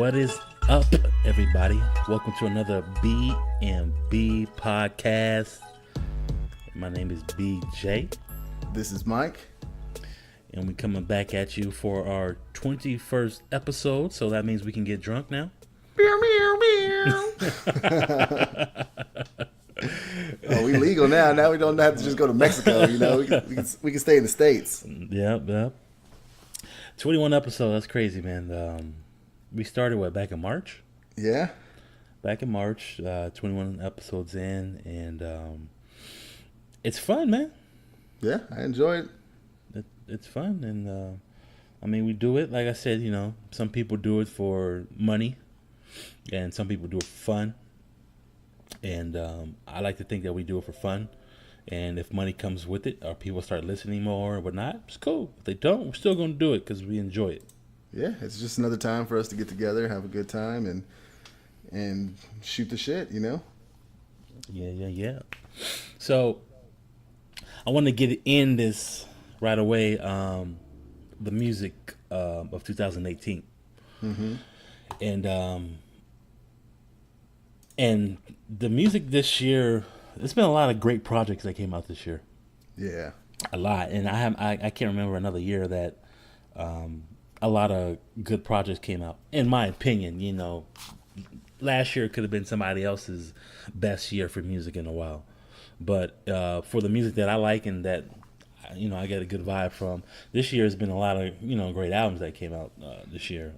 What is up, everybody? Welcome to another B.M.B podcast. My name is BJ. This is Mike. And we're coming back at you for our 21st episode. So that means we can get drunk now. Oh, we legal now. Now we don't have to just go to Mexico. You know, we can stay in the States. Yep. 21 episodes. That's crazy, man. We started back in March? Yeah. Back in March, 21 episodes in, and it's fun, man. Yeah, I enjoy it. It's fun, and I mean, we do it. Like I said, you know, some people do it for money, and some people do it for fun. And I like to think that we do it for fun. And if money comes with it, or people start listening more or whatnot, it's cool. If they don't, we're still going to do it because we enjoy it. Yeah, it's just another time for us to get together, have a good time, and shoot the shit, you know? Yeah. So I want to get in this right away, the music of 2018. Mm-hmm. And the music this year, there's been a lot of great projects that came out this year. Yeah. A lot. And I can't remember another year that a lot of good projects came out. In my opinion, you know, last year could have been somebody else's best year for music in a while. But for the music that I like and that, you know, I get a good vibe from, this year has been a lot of, you know, great albums that came out this year.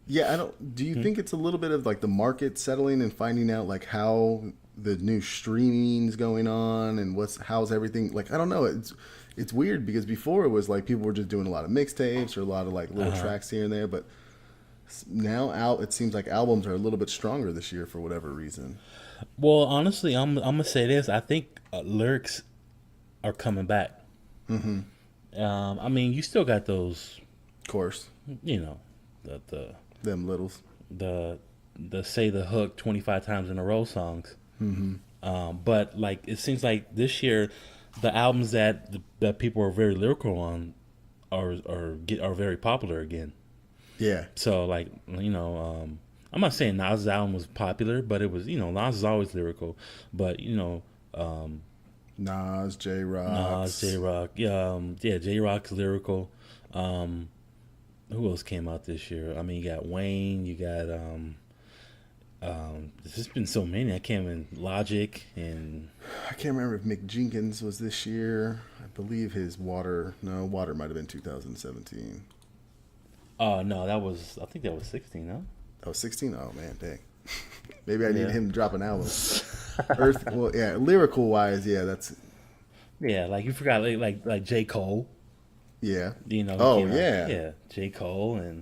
Yeah, do you think it's a little bit of like the market settling and finding out like how the new streaming's going on and how's everything, like, I don't know, it's weird because before it was like people were just doing a lot of mixtapes or a lot of like little tracks here and there, but now it seems like albums are a little bit stronger this year for whatever reason. Well, honestly, I'm gonna say this. I think lyrics are coming back. Mm-hmm. I mean, you still got those, Of course, you know, them littles, the say the hook 25 times in a row songs. Mm-hmm. But like it seems like this year, the albums that people are very lyrical on are very popular again. Yeah. So like, you know, I'm not saying Nas' album was popular, but it was, you know, Nas is always lyrical, but you know, Nas, J-Rock, yeah, J-Rock's lyrical. Who else came out this year? I mean, you got Wayne, you got there's just been so many. I can't even Logic, and I can't remember if Mick Jenkins was this year. I believe his Water might have been 2017. No, I think that was 16, no? That was 16? Oh man, dang. Maybe I need him to drop an album. Lyrical wise, yeah, that's. Yeah, like you forgot like J. Cole. Yeah. You know. Oh yeah. Yeah, J. Cole and.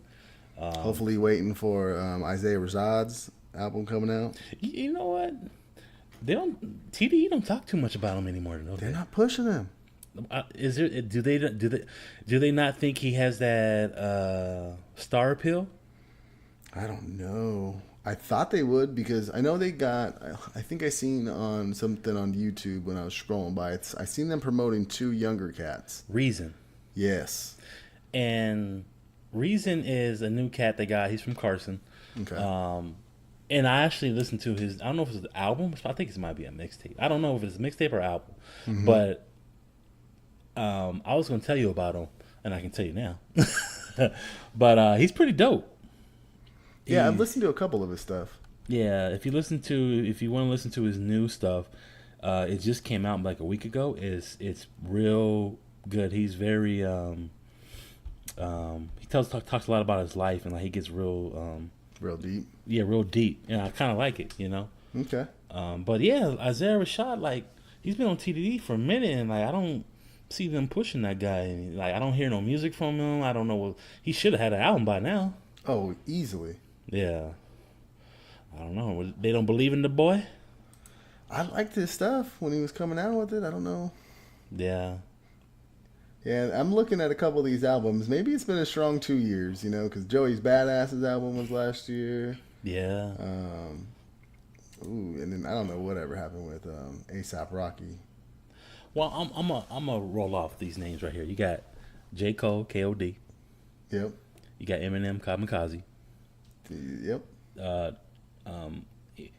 Hopefully waiting for Isaiah Rashad's album coming out. You know what? TDE don't talk too much about him anymore. They're not pushing him. Do they not think he has that star appeal? I don't know. I thought they would because I know they got. I think I seen on something on YouTube when I was scrolling by. I seen them promoting 2 younger cats. Reason. Yes. And Reason is a new cat they got. He's from Carson. Okay. And I actually listened to his. I don't know if it's an album. I think it might be a mixtape. I don't know if it's a mixtape or album. Mm-hmm. But I was going to tell you about him, and I can tell you now. But he's pretty dope. Yeah, I've listened to a couple of his stuff. Yeah, if you want to listen to his new stuff, it just came out like a week ago. It's real good. He's very he talks a lot about his life, and like he gets real deep. Yeah, real deep, and I kind of like it, you know. Okay. But yeah, Isaiah Rashad, like he's been on TDD for a minute, and like I don't see them pushing that guy. And, like I don't hear no music from him. I don't know. He should have had an album by now. Oh, easily. Yeah. I don't know. They don't believe in the boy? I liked his stuff when he was coming out with it. I don't know. Yeah. Yeah, I'm looking at a couple of these albums. Maybe it's been a strong 2 years, you know, because Joey's Badass's album was last year. Yeah. And then I don't know whatever happened with A$AP Rocky. Well, I'm a roll off these names right here. You got J. Cole, K.O.D. Yep. You got Eminem, Kamikaze. Yep. Uh,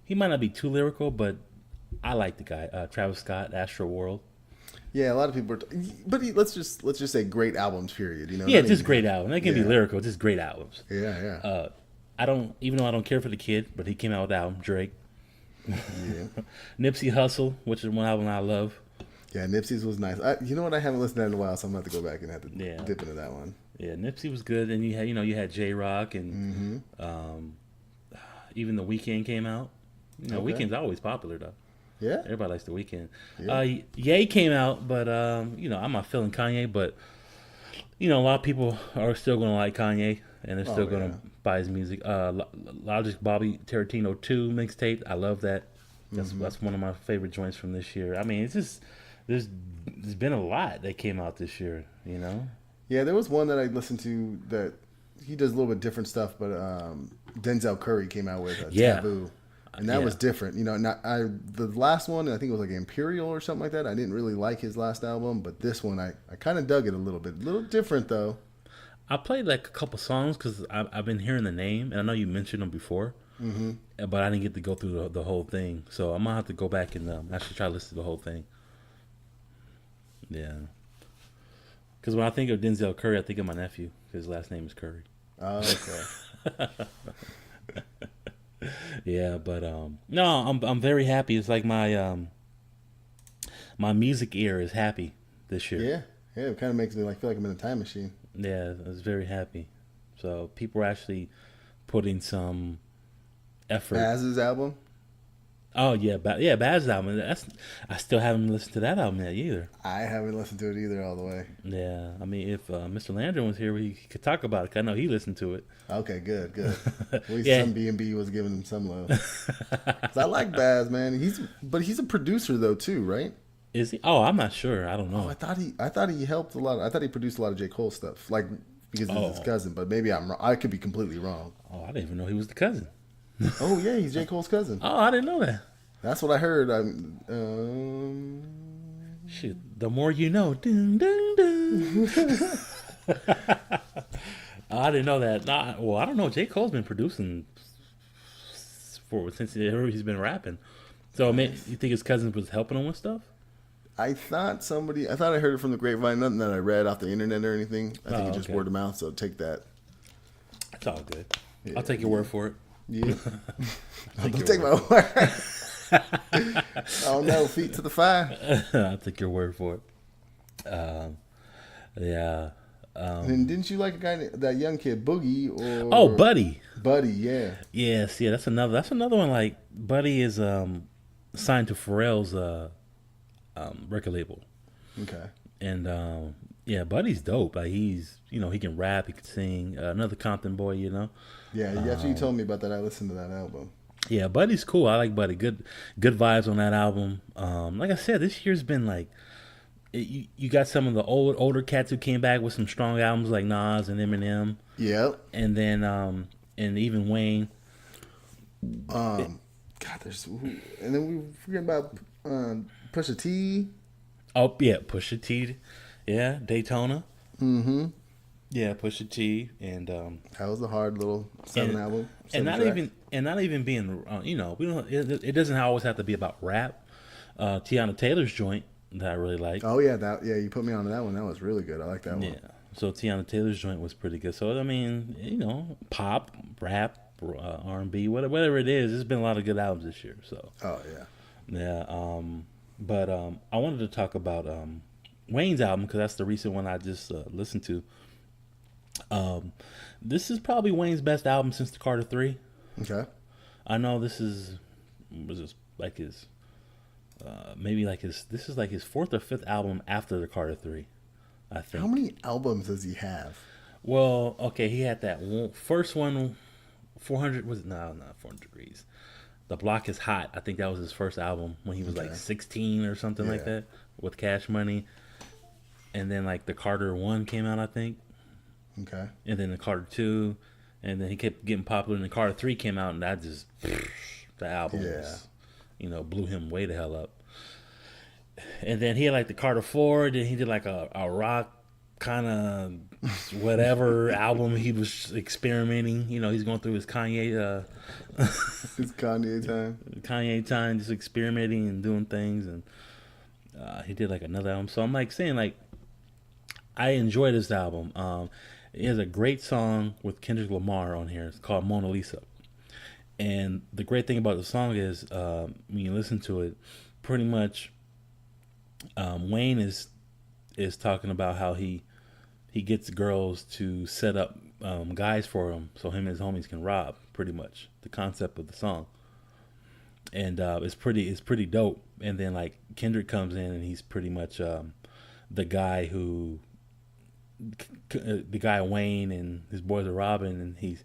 he might not be too lyrical, but I like the guy. Travis Scott, Astro World. Yeah, a lot of people are, but let's just say great albums. Period. You know. Yeah, Not just even great have, album. They can be yeah. lyrical, just great albums. Yeah. Yeah. I don't, even though I don't care for the kid, but he came out with the album Drake. Yeah. Nipsey Hussle, which is one album I love. Yeah, Nipsey's was nice. You know what? I haven't listened to that in a while, so I'm going to have to go back and have to dip into that one. Yeah, Nipsey was good, and you had J Rock, and even the Weeknd came out. Weeknd's always popular though. Yeah, everybody likes the Weeknd. Yeah. Ye came out, but I'm not feeling Kanye. But a lot of people are still going to like Kanye, and they're still going to buy his music. Logic Bobby Tarantino 2 mixtape. I love that. That's one of my favorite joints from this year. I mean, it's just there's been a lot that came out this year. Yeah, there was one that I listened to that he does a little bit different stuff, but Denzel Curry came out with Taboo, and that was different. The last one, I think it was like Imperial or something like that. I didn't really like his last album, but this one I kind of dug it a little bit. A little different though. I played like a couple songs because I've been hearing the name, and I know you mentioned them before, but I didn't get to go through the whole thing. So I'm gonna have to go back and actually try to listen to the whole thing. Yeah. Because when I think of Denzel Curry, I think of my nephew. His last name is Curry. Oh, okay. Yeah, but no, I'm very happy. It's like my music ear is happy this year. Yeah. It kind of makes me feel like I'm in a time machine. Yeah, I was very happy. So people are actually putting some effort. Baz's album. Oh yeah, Baz's album. I still haven't listened to that album yet either. I haven't listened to it either all the way. Yeah, I mean, if Mr. Landry was here, he could talk about it. I know he listened to it. Okay, good. At least some B.M.B was giving him some love. 'Cause I like Baz, man. He's a producer though too, right? Is he? Oh, I'm not sure. I don't know. Oh, I thought he helped a lot. I thought he produced a lot of J. Cole stuff, because it's his cousin. But maybe I'm wrong. I could be completely wrong. Oh, I didn't even know he was the cousin. Oh yeah, he's J. Cole's cousin. Oh, I didn't know that. That's what I heard. Shit, the more you know. Dun, dun, dun. I didn't know that. I don't know. J. Cole's been producing since he's been rapping. So, you think his cousin was helping him with stuff? I thought I heard it from the grapevine. Nothing that I read off the internet or anything. I think it just word of mouth. So take that. It's all good. Yeah, I'll take your word for it. Yeah. Don't take my word. Oh no, feet to the fire. I'll take your word for it. Yeah. And didn't you like a guy, that young kid, Boogie? Buddy. Buddy, yeah. Yes, yeah. That's another one. Like Buddy is signed to Pharrell's record label. Okay. And Buddy's dope. Like he can rap, he can sing. Another Compton boy, Yeah, after you told me about that, I listened to that album. Yeah, Buddy's cool. I like Buddy. Good vibes on that album. Like I said, this year's been like you got some of the older cats who came back with some strong albums like Nas and Eminem. Yep. And then and even Wayne. And then we forget about Pusha T. Oh yeah, Pusha T. Yeah, Daytona. Mm-hmm. Yeah, Pusha T. And that was a hard little album. And not even being we don't. It doesn't always have to be about rap. Tiana Taylor's joint that I really like. Oh yeah, you put me on that one. That was really good. I like that one. Yeah. So Tiana Taylor's joint was pretty good. So I mean, pop, rap, R&B, whatever it is. There's been a lot of good albums this year. So. Oh yeah. Yeah. But I wanted to talk about Wayne's album because that's the recent one I just listened to. This is probably Wayne's best album since the Carter 3. Okay. I know this is like his this is like his fourth or fifth album after the Carter 3, I think. How many albums does he have? Well, okay, he had that first one, 400 was not 400 Degrees. The Block is Hot. I think that was his first album when he was like 16 or something like that with Cash Money. And then like the Carter 1 came out, I think. Okay. And then the Carter 2, and then he kept getting popular, and the Carter 3 came out, and that just the album was, blew him way the hell up. And then he had like the Carter 4, then he did like a rock kind of whatever album he was experimenting. You know, he's going through his Kanye It's Kanye time. Kanye time, just experimenting and doing things, and he did like another album. So I'm like saying like I enjoy this album. It has a great song with Kendrick Lamar on here. It's called Mona Lisa. And the great thing about the song is when you listen to it, pretty much Wayne is talking about how he gets girls to set up guys for him so him and his homies can rob. Pretty much the concept of the song, and it's pretty dope. And then like Kendrick comes in and he's pretty much the guy who the guy Wayne and his boys are robbing, and he's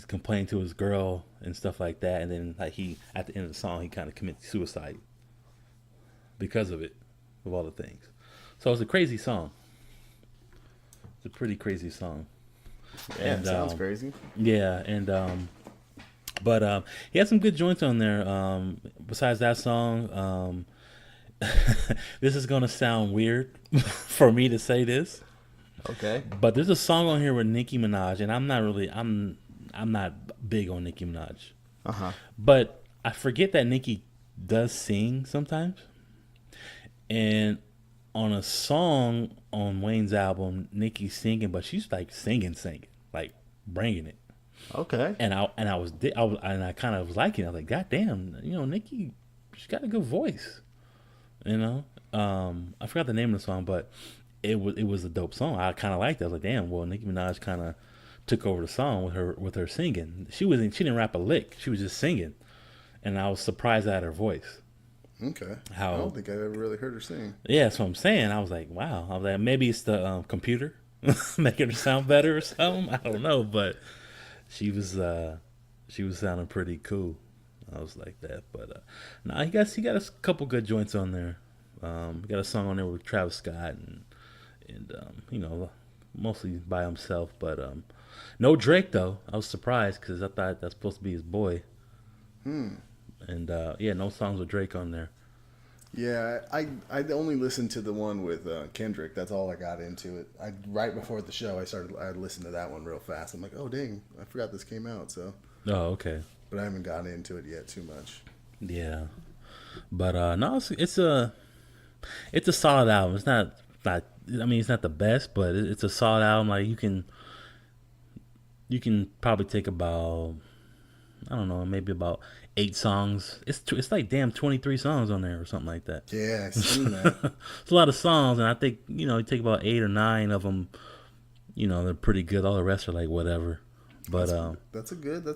complaining to his girl and stuff like that. And then like he at the end of the song he kind of commits suicide because of it, of all the things. So it's a crazy song. It's a pretty crazy song. Yeah, And, it sounds crazy. Yeah, and but he had some good joints on there. Besides that song, this is gonna sound weird for me to say this. Okay. But there's a song on here with Nicki Minaj, and I'm not big on Nicki Minaj. But I forget that Nicki does sing sometimes. And on a song on Wayne's album, Nicki's singing, but she's like singing, like bringing it. Okay. And I kind of was liking it. I was like, God damn, you know, Nicki, she's got a good voice. You know, I forgot the name of the song, but it was a dope song. I kind of liked it. I was like, damn, well, Nicki Minaj kind of took over the song with her singing. She didn't rap a lick. She was just singing, and I was surprised at her voice. Okay. How, I don't think I've ever really heard her sing. Yeah, that's what I'm saying. I was like, wow. I was like, maybe it's the computer making her sound better or something. I don't know, but she was sounding pretty cool. I was like that, but he got a couple good joints on there. He got a song on there with Travis Scott and you know, mostly by himself, but no Drake though. I was surprised because I thought that's supposed to be his boy. And yeah, no songs with Drake on there. Yeah, I only listened to the one with Kendrick. That's all I got into it. Right before the show, I listened to that one real fast. I'm like, oh dang, I forgot this came out. So. Oh, okay. But I haven't gotten into it yet too much. Yeah, but no, it's a solid album. It's not. I mean, it's not the best, but it's a solid album. Like you can probably take about, I don't know, maybe about 8 songs. It's like damn 23 songs on there or something like that. Yeah, I've seen that. It's a lot of songs, and I think you take about 8 or 9 of them. You know, they're pretty good. All the rest are like whatever. But that's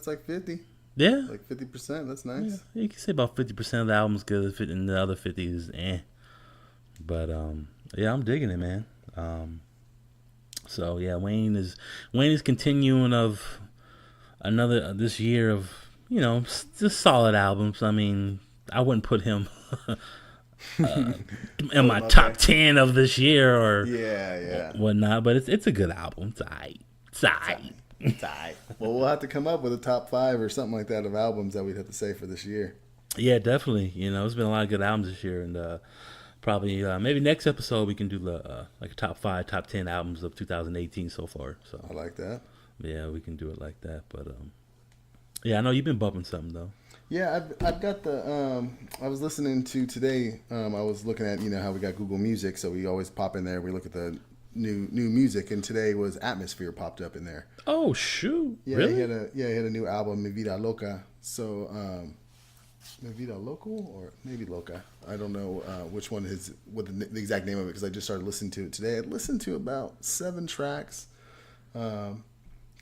like 50. Yeah, like 50%. That's nice. Yeah, you can say about 50% of the album's good, and the other 50 is eh. But yeah, I'm digging it, man. So yeah, Wayne is continuing of this year of just solid albums. I mean, I wouldn't put him in my top 10 of this year or whatnot, but it's a good album. It's alright. It's alright. Well, we'll have to come up with a top 5 or something like that of albums that we'd have to say for this year. Yeah, definitely. There's been a lot of good albums this year, and probably maybe next episode we can do like a top 5, top 10 albums of 2018 so far. So I like that. Yeah, we can do it like that. But yeah, I know you've been bumping something though. Yeah, I've got the. I was listening to today. I was looking at how we got Google Music, so we always pop in there. We look at the new music, and today was Atmosphere popped up in there. Oh shoot! Yeah, really? he had a new album, Mi Vida Loca. So, Mi Vida Local or maybe Loca. I don't know which one what the exact name of it because I just started listening to it today. I listened to about 7 tracks.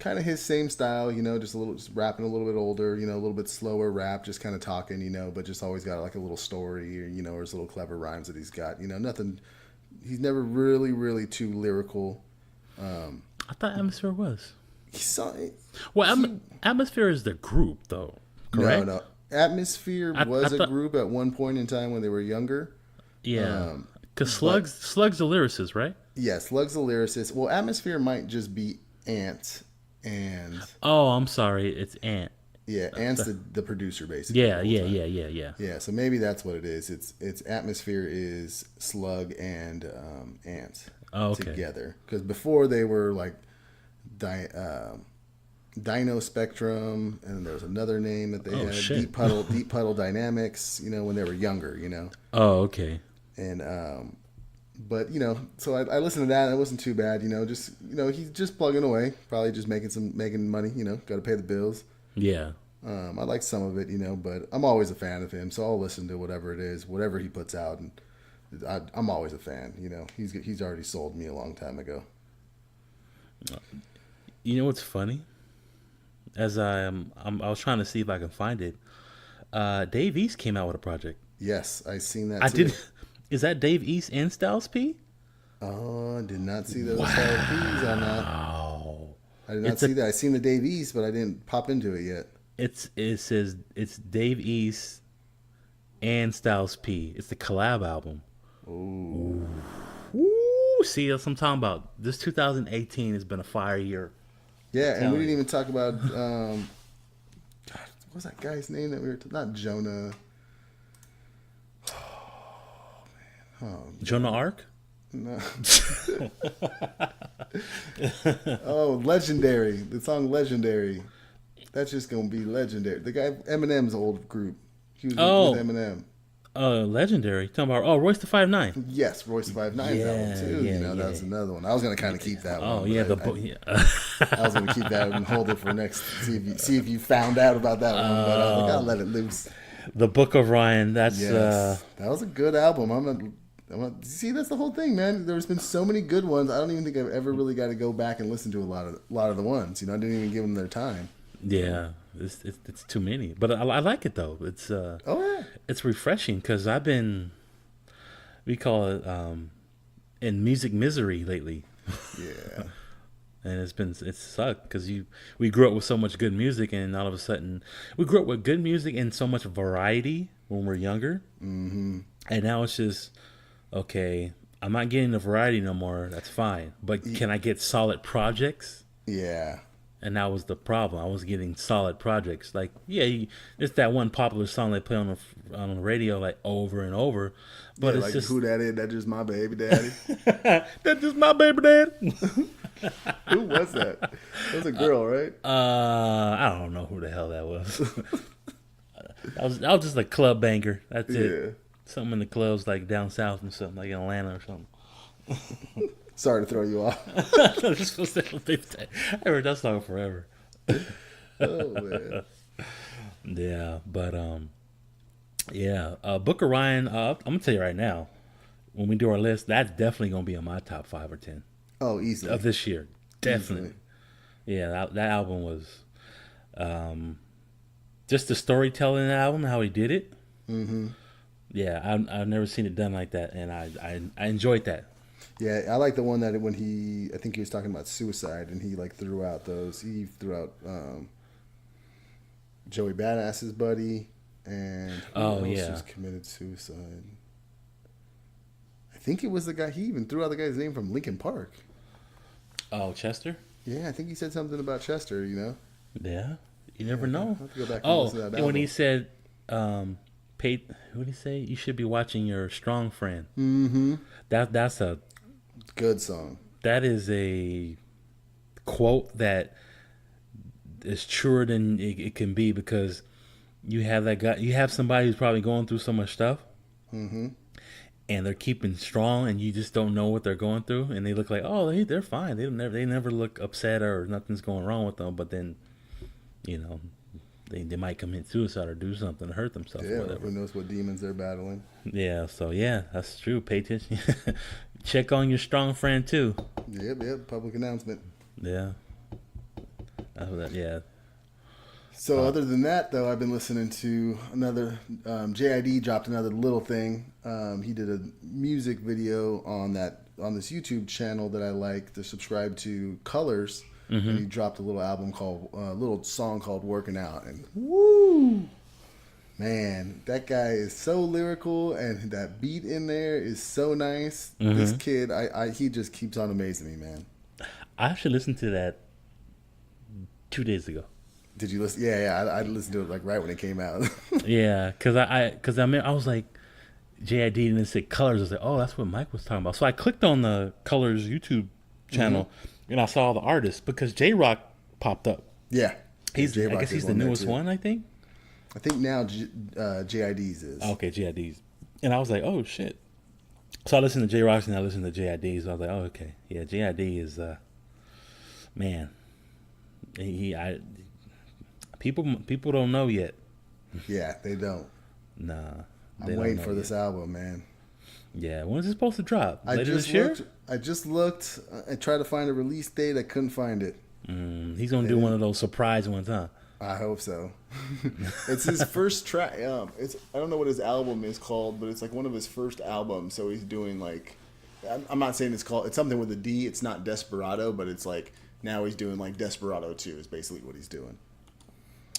Kind of his same style, just rapping a little bit older, a little bit slower rap, just kind of talking, but just always got like a little story or his little clever rhymes that he's got, nothing. He's never really, really too lyrical. I thought Atmosphere was. Well, Atmosphere is the group, though, correct? No. Atmosphere was a group at one point in time when they were younger. Yeah. Because Slug's the lyricist, right? Yeah, Slug's the lyricist. Well, Atmosphere might just be Ant. And oh, I'm sorry, it's Ant. Yeah, Ant's the producer basically. Yeah. Yeah, so maybe that's what it is. It's Atmosphere is Slug and Ant. Oh, okay. together. Because before they were like Dino Spectrum, and there was another name that they Oh, had, shit. Deep Puddle Dynamics. When they were younger, Oh, okay. and but so I listened to that. And it wasn't too bad. Just he's just plugging away, probably just making money. Got to pay the bills. Yeah. I like some of it, but I'm always a fan of him, so I'll listen to whatever it is, whatever he puts out, and I'm always a fan. He's already sold me a long time ago. You know what's funny? As I was trying to see if I can find it. Dave East came out with a project. Yes, I seen that. I too. did. Is that Dave East and Styles P? Oh, I did not see those LPs on that. Wow. I did not see that. I seen the Dave East, but I didn't pop into it yet. It says it's Dave East and Styles P. It's the collab album. Ooh. Ooh. See, that's what I'm talking about. This 2018 has been a fire year. Yeah, and we didn't even talk about God, what was that guy's name that we were not Jonah. Jonah Ark? No. Oh, Legendary. The song Legendary. That's just gonna be legendary. The guy Eminem's old group. He was with Eminem. Legendary. Talking about Royce the 5'9". Yes, Royce 5'9's album too. That's another one. I was gonna kind of keep that one. Oh yeah, I was gonna keep that and hold it for next. See if you found out about that one. But I was like, I'll let it loose. The Book of Ryan. That's that was a good album. See, that's the whole thing, man. There's been so many good ones. I don't even think I've ever really got to go back and listen to a lot of the ones. I didn't even give them their time. Yeah, it's too many, but I like it though. It's it's refreshing because we call it in music misery lately. Yeah, and it's sucked because we grew up with so much good music, and all of a sudden we grew up with good music and so much variety when we're younger, mm-hmm. and now it's just okay. I'm not getting the variety no more. That's fine, but can I get solid projects? Yeah. And that was the problem. I was getting solid projects. Like, it's that one popular song they play on the radio like over and over. But it's like, just who that is? That's just my baby daddy. That's just my baby daddy. Who was that? That was a girl, right? I don't know who the hell that was. I was just a club banger. That's it. Something in the clubs like down south and something like in Atlanta or something. Sorry to throw you off. I heard that song forever. Oh man. Yeah, but Book of Ryan. I'm gonna tell you right now, when we do our list, that's definitely gonna be on my top 5 or 10. Oh, easily of this year, definitely. Easily. Yeah, that album was, just the storytelling in the album, how he did it. Mm-hmm. Yeah, I've never seen it done like that, and I enjoyed that. Yeah, I like the one that when I think he was talking about suicide, and he threw out Joey Badass's buddy, and who else just committed suicide. I think it was the guy. He even threw out the guy's name from Linkin Park. Oh, Chester? Yeah, I think he said something about Chester. Yeah, you never know. I'll have to go back and listen to that album. When he said, what did he say? You should be watching your strong friend. Mm-hmm. That's a good song. That is a quote that is truer than it can be, because you have that guy, you have somebody who's probably going through so much stuff, mm-hmm. and they're keeping strong, and you just don't know what they're going through, and they look like, oh, they're fine. They never look upset or nothing's going wrong with them, but then, they might commit suicide or do something to hurt themselves. Yeah, or whatever. who knows what demons they're battling. Yeah, so that's true. Pay attention. Check on your strong friend too. Yep. Public announcement. Yeah. Yeah. So other than that, though, I've been listening to another JID dropped another little thing. He did a music video on this YouTube channel that I like to subscribe to, Colors. Mm-hmm. And he dropped a little song called "Working Out," and woo, man, that guy is so lyrical, and that beat in there is so nice. Mm-hmm. This kid, he just keeps on amazing me, man. I actually listened to that 2 days ago. Did you listen? Yeah. I listened to it right when it came out. Yeah, because I was like, JID and it said Colors. I was like, oh, that's what Mike was talking about. So I clicked on the Colors YouTube channel and I saw the artist because J Rock popped up. Yeah. I guess he's the newest one, I think. I think now JID's is. Okay, JID's. And I was like, oh, shit. So I listened to J Rock's and I listened to JID's. So I was like, oh, okay. Yeah, JID is, man. People don't know yet. Yeah, they don't. Nah. I'm waiting for this album, man. Yeah, when is it supposed to drop? Later this year? I just looked. I tried to find a release date. I couldn't find it. He's gonna do one of those surprise ones, huh? I hope so. It's his first track. I don't know what his album is called, but it's like one of his first albums. So he's doing like, I'm not saying it's something with a D. It's not Desperado, but it's like now he's doing like Desperado 2 is basically what he's doing.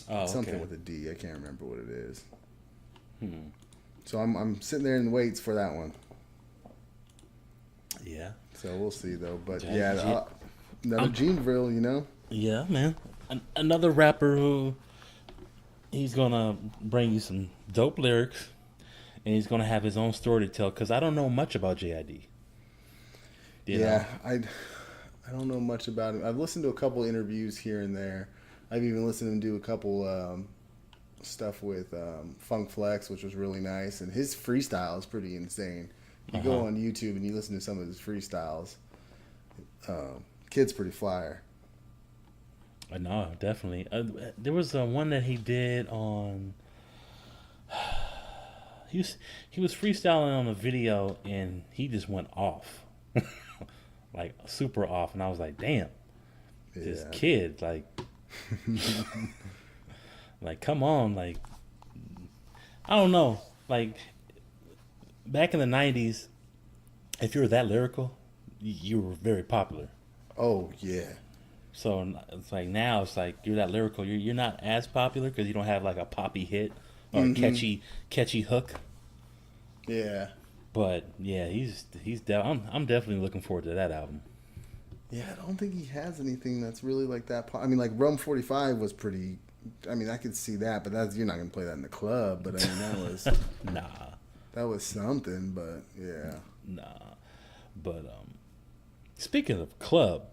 Oh, something with a D. I can't remember what it is. So I'm sitting there and waits for that one. Yeah. So we'll see though. But another Geneville, you know. Yeah, man. Another rapper who he's gonna bring you some dope lyrics, and he's gonna have his own story to tell. Because I don't know much about JID. I don't know much about him. I've listened to a couple interviews here and there. I've even listened to him do a couple stuff with Funk Flex, which was really nice. And his freestyle is pretty insane. You go on YouTube and you listen to some of his freestyles. Kid's pretty flyer. I know, definitely. There was one that he did on. He was freestyling on a video and he just went off, like super off, and I was like, damn, this kid, like, like, come on, like, I don't know, like, back in the 90s, if you were that lyrical, you were very popular. Oh yeah. So it's like now it's like you're that lyrical. You're not as popular because you don't have like a poppy hit or a catchy hook. Yeah. But yeah, I'm definitely looking forward to that album. Yeah, I don't think he has anything that's really like that. I mean, like Rum 45 was pretty. I mean, I could see that, but you're not gonna play that in the club. But I mean, that was that was something. But yeah, But speaking of club.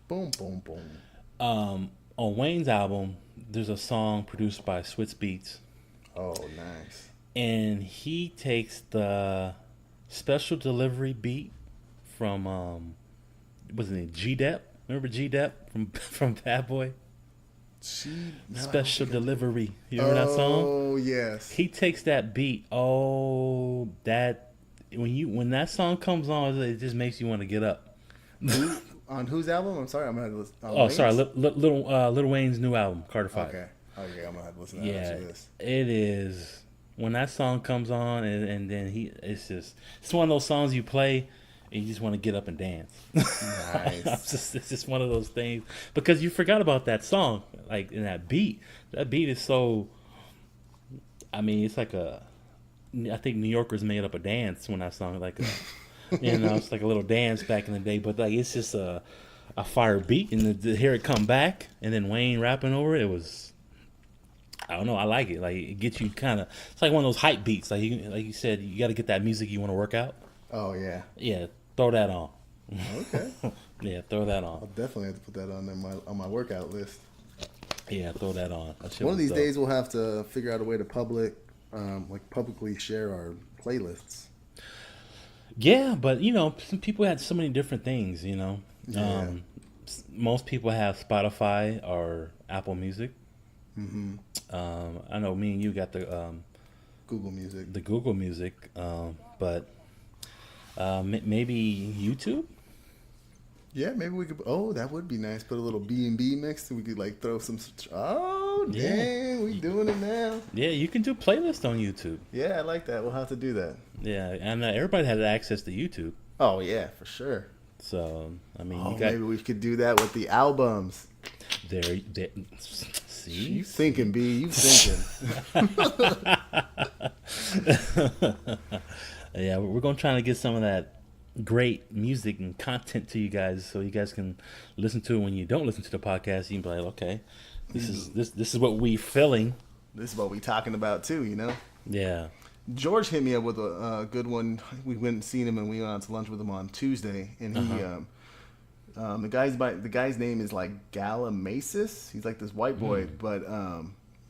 Boom, boom, boom. On Wayne's album, there's a song produced by Switz Beats. Oh, nice. And he takes the special delivery beat from, wasn't it G-Dep? Remember G-Dep from Bad Boy? Special Delivery. You remember that song? Oh, yes. He takes that beat. Oh, when that song comes on, it just makes you want to get up. On whose album? I'm sorry, I'm gonna listen. Sorry, Lil Wayne's new album, Carter 5. Okay, I'm gonna have to listen to that after this. It is when that song comes on, and then it's one of those songs you play and you just want to get up and dance. Nice. It's just one of those things because you forgot about that song, like in that beat. That beat is so. I mean, it's like I think New Yorkers made up a dance when that song like. It's like a little dance back in the day, but like it's just a fire beat, and to hear it come back, and then Wayne rapping over it was, I don't know, I like it. Like it gets you kind of, it's like one of those hype beats. Like you said, you got to get that music you want to work out. Oh yeah. Yeah, throw that on. Okay. Yeah, throw that on. I'll definitely have to put that on my workout list. Yeah, throw that on. One of these days we'll have to figure out a way to publicly share our playlists. Yeah, but some people had so many different things. Yeah. Most people have Spotify or Apple Music. Mm-hmm. I know me and you got the Google Music. The Google Music, but maybe YouTube. Yeah, maybe we could. Oh, that would be nice. Put a little B.M.B mix, and we could like throw some. Oh, dang, we doing it now. Yeah, you can do playlists on YouTube. Yeah, I like that. We'll have to do that. Yeah, and everybody has access to YouTube. Oh yeah, for sure. So I mean, maybe we could do that with the albums. There. See, you thinking, B? You thinking? Yeah, we're gonna try to get some of that great music and content to you guys, so you guys can listen to it when you don't listen to the podcast. You can be like, okay, this is what we feeling. This is what we talking about too, Yeah. George hit me up with a good one. We went and seen him, and we went out to lunch with him on Tuesday. And he, the guy's name is like Galamasis. He's like this white boy, but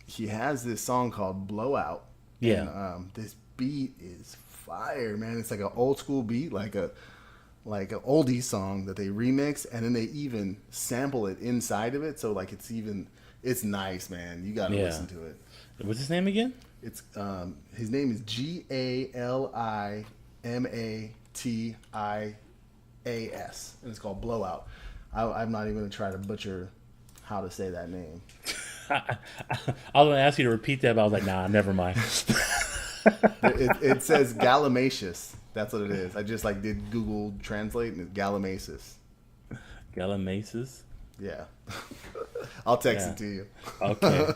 he has this song called "Blowout." Yeah. And this beat is fire, man. It's like an old school beat, like an oldie song that they remix, and then they even sample it inside of it. So like it's nice, man. You gotta listen to it. What's his name again? It's his name is Galimatis, and it's called Blowout. I'm not even gonna try to butcher how to say that name. I was gonna ask you to repeat that, but I was like, nah, never mind. It says Gallimacious. That's what it is. I just like did Google Translate, and it's Gallimacis. Gallimacis? Yeah. I'll text it to you. Okay.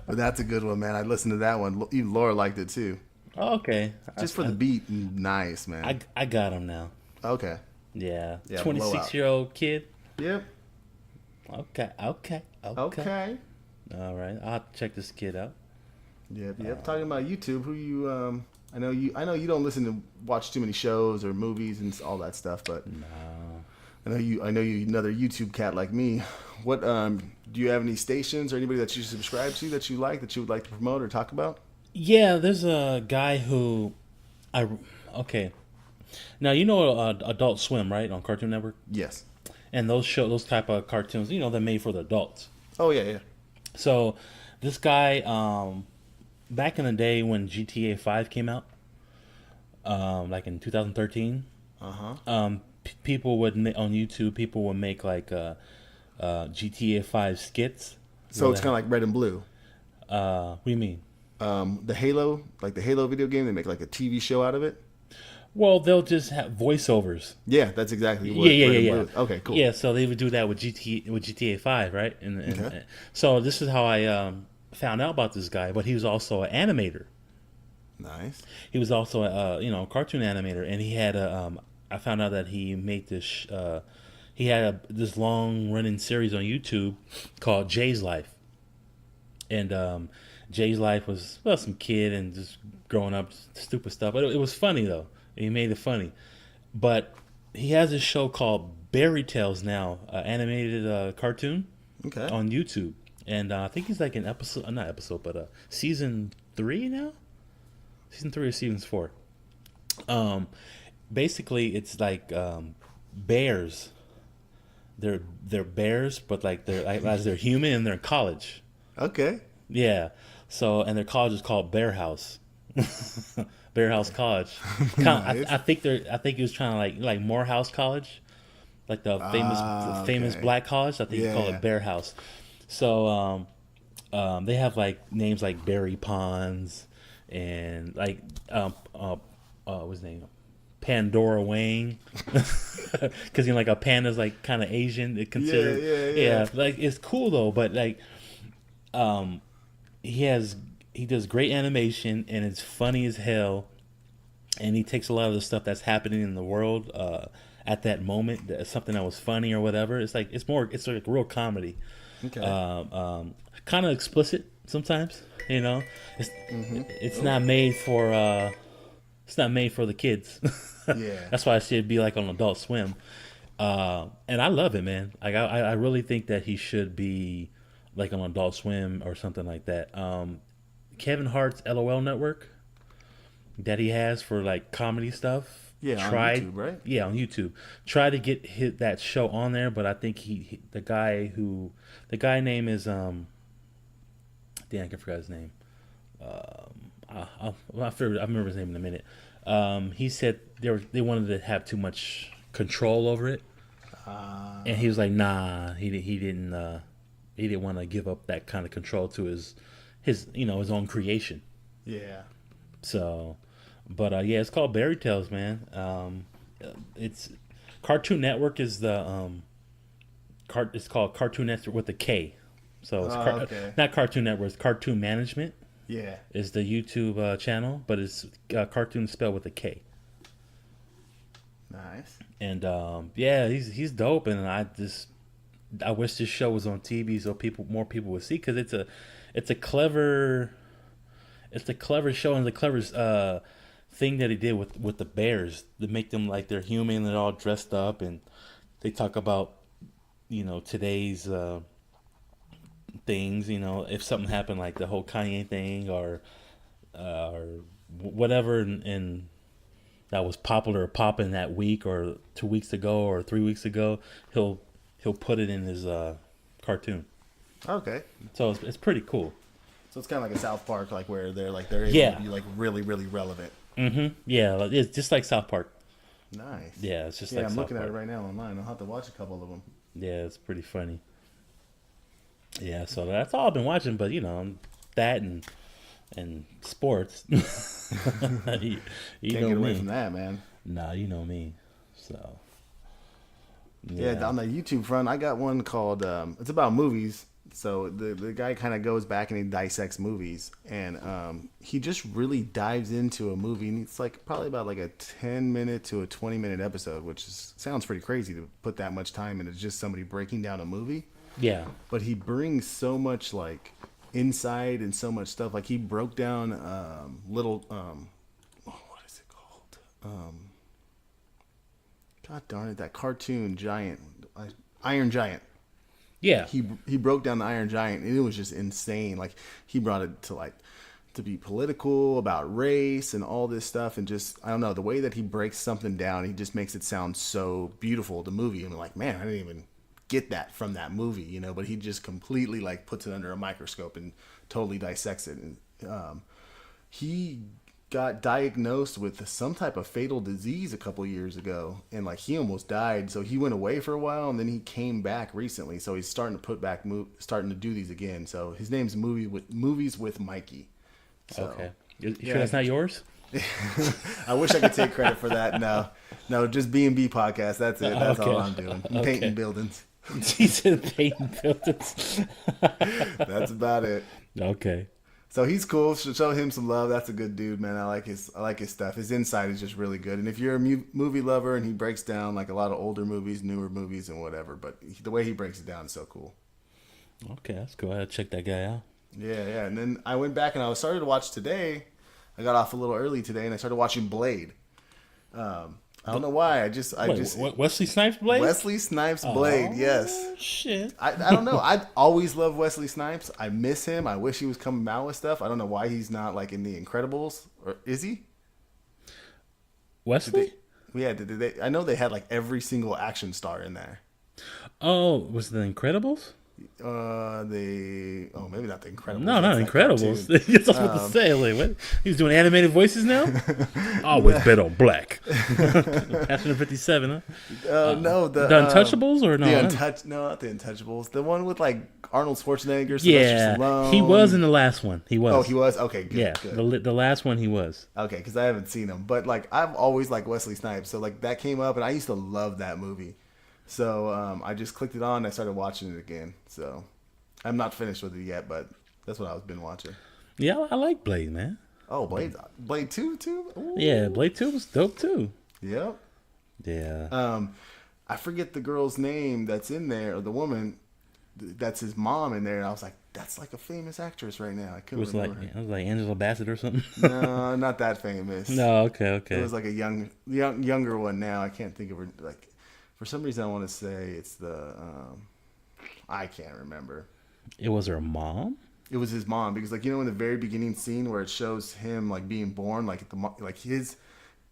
But that's a good one, man. I listened to that one. Even Laura liked it too. Okay. Just for the beat, nice, man. I got him now. Okay. Yeah. Yeah, 26-year-old kid. Yep. Okay. All right. I'll have to check this kid out. Yep. Talking about YouTube, who you I know you don't watch too many shows or movies and all that stuff, but No. I know you another YouTube cat like me. What do you have any stations or anybody that you subscribe to that you like that you would like to promote or talk about? Yeah, there's a guy who okay. Now you know Adult Swim, right, on Cartoon Network? Yes. And those type of cartoons, they're made for the adults. Oh yeah. So this guy, back in the day when GTA 5 came out, like in 2013, people would on YouTube people would make like GTA 5 skits. So it's kind of like Red and Blue. What do you mean? The Halo video game, they make like a TV show out of it. Well, they'll just have voiceovers. Yeah, that's exactly what. Yeah. Okay, cool. Yeah, so they would do that with GTA 5, right? And so this is how I found out about this guy. But he was also an animator. Nice. He was also a cartoon animator, and he had I found out that he made this. He had this long running series on YouTube called Jay's Life, and Jay's Life was some kid and just growing up, stupid stuff. But it was funny though. He made it funny. But he has this show called Berry Tales now, animated cartoon on YouTube. And I think he's like in season 3 now? Season 3 or season 4. Basically, it's like bears. They're bears, but like they're human and they're in college. Okay. Yeah. So, and their college is called Bear House. Bear House College. Nice. I think he was trying to like Morehouse College, like the famous black college. I think he called it Bear House. So they have like names like Berry Ponds and like what's his name? Pandora Wang, because like a panda's like kind of Asian. It considered like it's cool though, but like he does great animation and it's funny as hell, and he takes a lot of the stuff that's happening in the world at that moment, something that was funny or whatever. It's like it's like real comedy. Okay. Kind of explicit sometimes. It's not made for the kids. Yeah. That's why I said it'd be like on Adult Swim. And I love it, man. Like I really think that he should be like on Adult Swim or something like that. Kevin Hart's LOL network that he has for like comedy stuff. Yeah, on YouTube, right? Yeah, on YouTube. Try to get that show on there, but I think the guy name is damn, I forgot his name. I remember his name in a minute. He said they wanted to have too much control over it, and he was like, nah, he didn't want to give up that kind of control to his own creation. Yeah. So, but yeah, it's called Berry Tales, man. It's Cartoon Network is the it's called Cartoon Network with a K. So it's not Cartoon Network, it's Cartoon Management. Yeah. Is the YouTube channel, but it's cartoon spelled with a K. Nice. And yeah, he's dope, and I wish this show was on TV so more people would see, because it's a clever it's the clever show and the clever thing that he did with the bears to make them like they're human and they're all dressed up, and they talk about today's things. If something happened like the whole Kanye thing or whatever, and that was popular or popping that week or 2 weeks ago or 3 weeks ago, he'll put it in his cartoon. Okay. So it's pretty cool. So it's kind of like a South Park, like where they're able Yeah. to be like really, really relevant. Mm-hmm. Yeah, it's just like South Park. Nice. Yeah, it's just Yeah, like I'm South looking Park. at it right now online. I'll have to watch a couple of them. Yeah, it's pretty funny. Yeah, so that's all I've been watching, but that and sports. you Can't know get away me. from that, man. Nah, you know me. So Yeah, on the YouTube front, I got one called. It's about movies. So the guy kind of goes back and he dissects movies, and he just really dives into a movie. And it's like probably about like a 10-minute to a 20-minute episode, which sounds pretty crazy to put that much time into just somebody breaking down a movie. yeah. But he brings so much like insight and so much stuff. Like he broke down little what is it called? God darn it, that cartoon giant, Iron Giant. Yeah. He broke down the Iron Giant, and it was just insane. Like he brought it to be political, about race and all this stuff, and just I don't know, the way that he breaks something down, he just makes it sound so beautiful. The movie, and I'm like, man, I didn't even get that from that movie, but he just completely like puts it under a microscope and totally dissects it. And he got diagnosed with some type of fatal disease a couple years ago, and like he almost died. So he went away for a while, and then he came back recently. So he's starting to do these again. So his name's Movies with Mikey. So, Okay. You sure that's not yours? I wish I could take credit for that. No, just B.M.B. podcast. That's it. That's all I'm doing. I'm painting buildings. He said painting buildings. That's about it. Okay. So he's cool. Show him some love. That's a good dude, man. I like his stuff. His insight is just really good. And if you're a movie lover, and he breaks down like a lot of older movies, newer movies, and whatever, but the way he breaks it down is so cool. Okay, let's go ahead and check that guy out. Yeah. And then I went back and I started to watch today. I got off a little early today, and I started watching Blade. I don't know why. Wesley Snipes Blade? Wesley Snipes Blade, yes. Shit. I don't know. I always loved Wesley Snipes. I miss him. I wish he was coming out with stuff. I don't know why he's not like in The Incredibles. Or is he? Wesley? Did they? I know they had like every single action star in there. Oh, was it The Incredibles? Maybe not The Incredibles. No, not That's Incredibles. that cartoon. That's what I was about to say. Like, what? He's doing animated voices now? Always bet on black. Passion 57, huh? No, the Untouchables or no? No, not The Untouchables. The one with like Arnold Schwarzenegger, Sylvester Yeah, Stallone. he was in the last one. He was. Oh, he was? Okay, good. Yeah, good. the last one he was. Okay, because I haven't seen him. But like I've always liked Wesley Snipes. So like that came up, and I used to love that movie. So I just clicked it on and I started watching it again. So I'm not finished with it yet, but that's what I've been watching. Yeah, I like Blade, man. Oh, Blade 2 too? Ooh. Yeah, Blade 2 was dope too. Yep. Yeah. I forget the girl's name that's in there, or the woman that's his mom in there, and I was like, that's like a famous actress right now. I couldn't remember. It was like Angela Bassett or something. No, not that famous. No, okay. It was like a younger one now. I can't think of her. Like, for some reason, I want to say it's the. I can't remember. It was her mom. It was his mom, because like in the very beginning scene where it shows him like being born, like his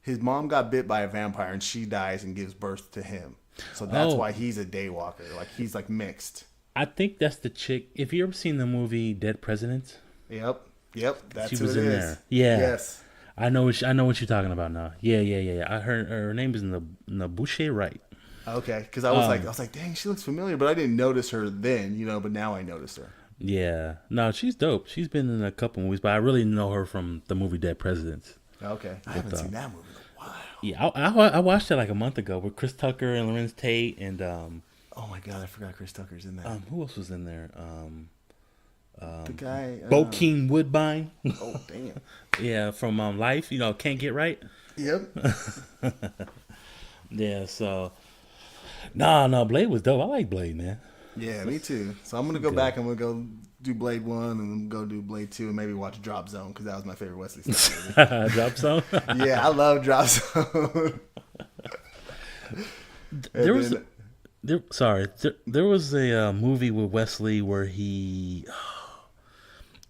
mom got bit by a vampire and she dies and gives birth to him. So that's why he's a daywalker. Like he's like mixed. I think that's the chick. If you ever seen the movie Dead Presidents? Yep. That's She who was it in is. there. Yeah. Yes. I know what you're talking about now. Yeah. I heard her name is Nabuche Wright. Okay, because I was like, dang, she looks familiar, but I didn't notice her then, but now I noticed her. Yeah, no, she's dope. She's been in a couple movies, but I really know her from the movie Dead Presidents. Okay, I haven't seen that movie in a while. Yeah, I watched it like a month ago with Chris Tucker and Lorenz Tate and oh my god, I forgot Chris Tucker's in there. who else was in there? The guy Bokeem Woodbine. Oh damn. Yeah, from Life. Can't Get Right. Yep. Yeah, so no, Blade was dope. I like Blade, man. Yeah, me too. So I'm gonna go back. I'm gonna go do Blade 1 and then go do Blade 2 and maybe watch Drop Zone because that was my favorite Wesley Snipes movie. Drop Zone. Yeah, I love Drop Zone. There was there was a movie with Wesley where it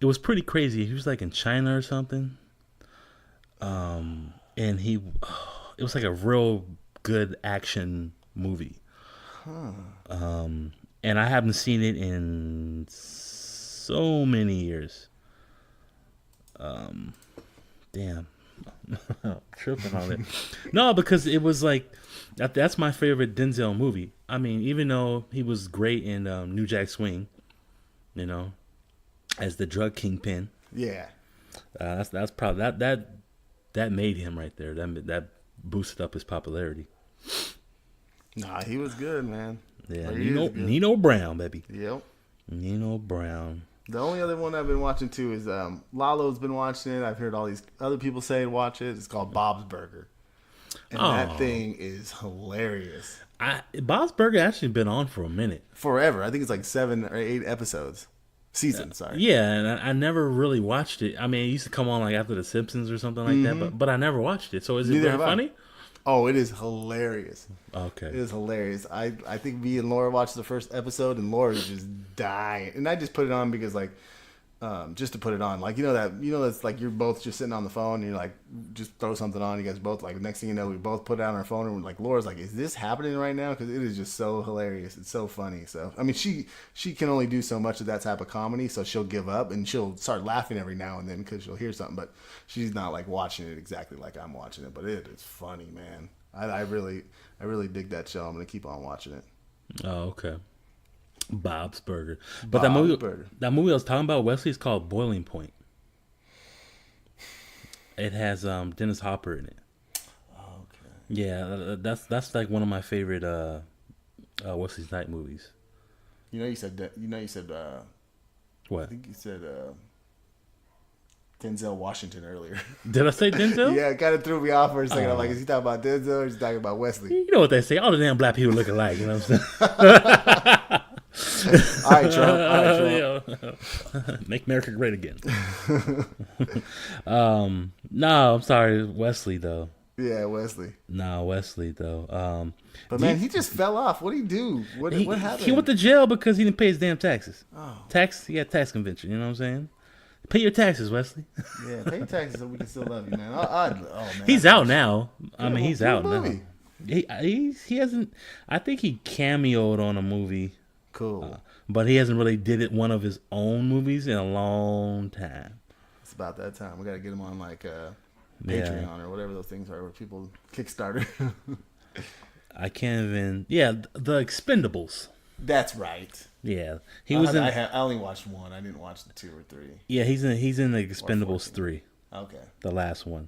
was pretty crazy. He was like in China or something, and it was like a real good action movie. And I haven't seen it in so many years. Damn. I'm tripping on it. No, because it was like that's my favorite Denzel movie. I mean, even though he was great in New Jack Swing, as the drug kingpin. Yeah. That's probably that made him right there. That boosted up his popularity. Nah, he was good, man. Yeah, Nino Brown, baby. Yep. Nino Brown. The only other one I've been watching too is Lalo's been watching it. I've heard all these other people say watch it. It's called Bob's Burger, and that thing is hilarious. Bob's Burger actually been on for a minute, forever. I think it's like 7 or 8 episodes, sorry. Yeah, and I never really watched it. I mean, it used to come on like after The Simpsons or something like that, but I never watched it. So is it really funny? Oh, it is hilarious. Okay. It is hilarious. I think me and Laura watched the first episode, and Laura was just dying. And I just put it on because, like, just to put it on. Like, that's like you're both just sitting on the phone, and you're like, just throw something on. You guys both, like, next thing you know, we both put it on our phone, and we're like, Laura's like, is this happening right now? Because it is just so hilarious. It's so funny. So, I mean, she can only do so much of that type of comedy, so she'll give up, and she'll start laughing every now and then because she'll hear something. But she's not, like, watching it exactly like I'm watching it. But it is funny, man. I really dig that show. I'm gonna keep on watching it. Oh, okay. Bob's Burger, but that movie I was talking about, Wesley, is called Boiling Point. It has Dennis Hopper in it. Okay. Yeah, that's like one of my favorite Wesley Snipes movies. You said what? I think you said Denzel Washington earlier. Did I say Denzel? Yeah, it kind of threw me off for a second. I'm like, is he talking about Denzel or is he talking about Wesley? You know what they say? All the damn black people look alike. You know what I'm saying? All right, Trump. Make America great again. No, I'm sorry, Wesley though. Yeah, Wesley. No, Wesley though. But man, he just fell off. What did he do? What happened? He went to jail because he didn't pay his damn taxes. Oh. He got tax convention. You know what I'm saying? Pay your taxes, Wesley. Yeah, pay your taxes so we can still love you, man. Man. He's out now. I mean, he's out movie. now. He hasn't. I think he cameoed on a movie. Cool. But he hasn't really did it one of his own movies in a long time. It's about that time. We got to get him on like Patreon or whatever those things are where people Kickstarter. I can't even. Yeah, the Expendables. That's right. Yeah, he was in. I only watched one. I didn't watch the 2 or 3. Yeah, he's in the Expendables 3. Okay. The last one.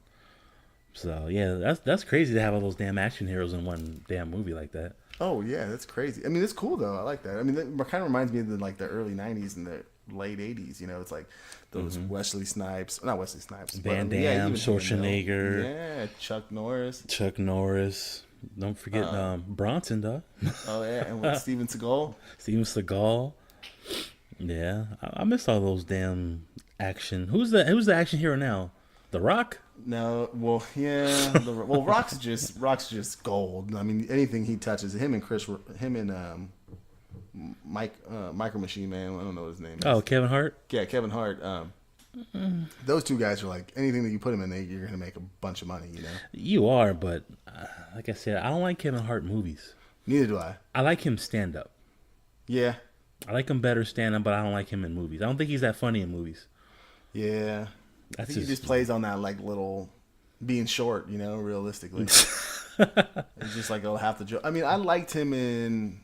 So yeah, that's crazy to have all those damn action heroes in one damn movie like that. Oh yeah, that's crazy. I mean, it's cool though. I like that. I mean, that kind of reminds me of the early '90s and the late '80s. It's like those Wesley Snipes, not Wesley Snipes, Van Damme, Schwarzenegger, yeah, Chuck Norris. Don't forget Bronson, though. Oh yeah, and with Steven Seagal. Yeah, I miss all those damn action. Who's the action hero now? The Rock? No, well, yeah. Rock's just gold. I mean, anything he touches, him and Micro Machine Man. I don't know what his name is. Oh, Kevin Hart. Yeah, Kevin Hart. Those two guys are like anything that you put them in, you're gonna make a bunch of money. You are, but like I said, I don't like Kevin Hart movies. Neither do I. I like him stand up. Yeah. I like him better stand up, but I don't like him in movies. I don't think he's that funny in movies. Yeah. I think he just plays on that like little being short, realistically. It's just like half the joke. I mean, I liked him in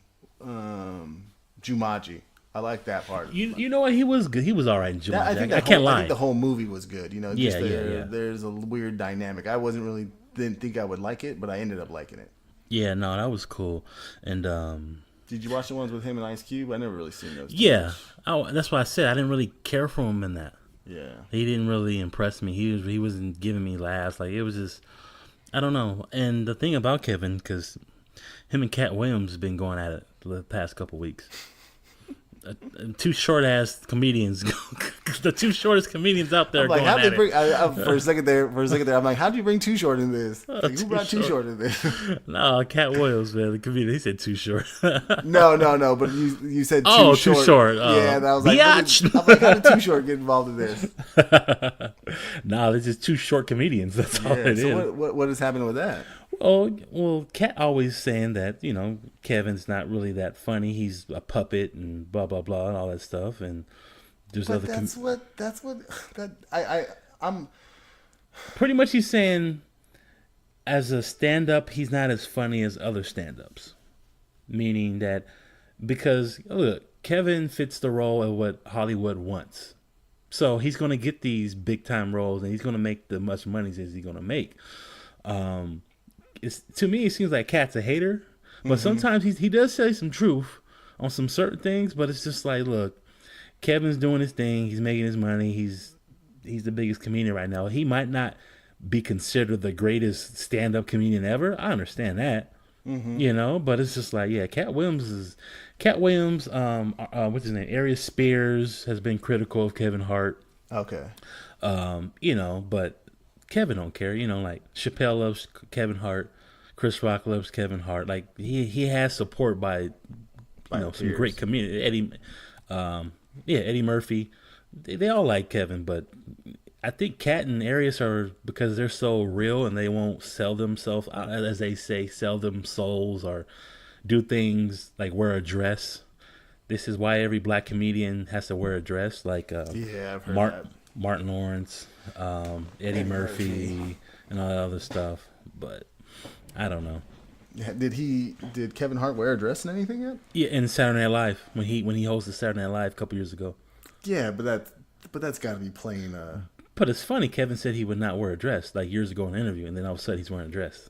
Jumanji. I like that part. You know what? He was good. He was all right in Jumanji. I can't lie. I think the whole movie was good. Yeah. There's a weird dynamic. I didn't think I would like it, but I ended up liking it. Yeah, no, that was cool. And did you watch the ones with him and Ice Cube? I never really seen those. Yeah, that's why I said I didn't really care for him in that. Yeah, he didn't really impress me. He wasn't giving me laughs. Like it was just, I don't know. And the thing about Kevin, because him and Cat Williams have been going at it the past couple weeks. two short ass comedians. The two shortest comedians out there. I'm like, going how at they bring? it. For a second there, I'm like, how do you bring Too Short in this? Like, who Too brought Too Short. Short in this? No, Cat Williams, man, the comedian. He said too short. No. But you said Too Oh, Short. Too Short. Yeah, and I was like, Biatch. I'm like, how did Too Short get involved in this? Nah, they're just two short comedians. That's all it So is. what is happening with that? Well, Cat always saying that Kevin's not really that funny. He's a puppet and blah blah blah and all that stuff. And there's But other. I'm Pretty much, he's saying as a stand-up, he's not as funny as other stand-ups. Meaning that because look, Kevin fits the role of what Hollywood wants. So he's going to get these big-time roles, and he's going to make the much money as he's going to make. To me, it seems like Cat's a hater, but sometimes he does say some truth on some certain things. But it's just like, look, Kevin's doing his thing. He's making his money. He's the biggest comedian right now. He might not be considered the greatest stand-up comedian ever. I understand that, but it's just like, yeah, Cat Williams. What's his name? Arius Spears has been critical of Kevin Hart. okay. But Kevin don't care. Like Chappelle loves Kevin Hart, Chris Rock loves Kevin Hart. Like he has support by some great comedians. Eddie Murphy. They all like Kevin, but I think Cat and Arius are, because they're so real and they won't sell themselves, as they say, sell them souls or do things like wear a dress. This is why every black comedian has to wear a dress, like I've heard that. Martin Lawrence, Eddie Murphy, and all that other stuff. But I don't know. Did Kevin Hart wear a dress in anything yet? Yeah, in Saturday Night Live when he hosted Saturday Night Live a couple years ago. Yeah, but that's got to be plain. But it's funny. Kevin said he would not wear a dress like years ago in an interview, and then all of a sudden he's wearing a dress.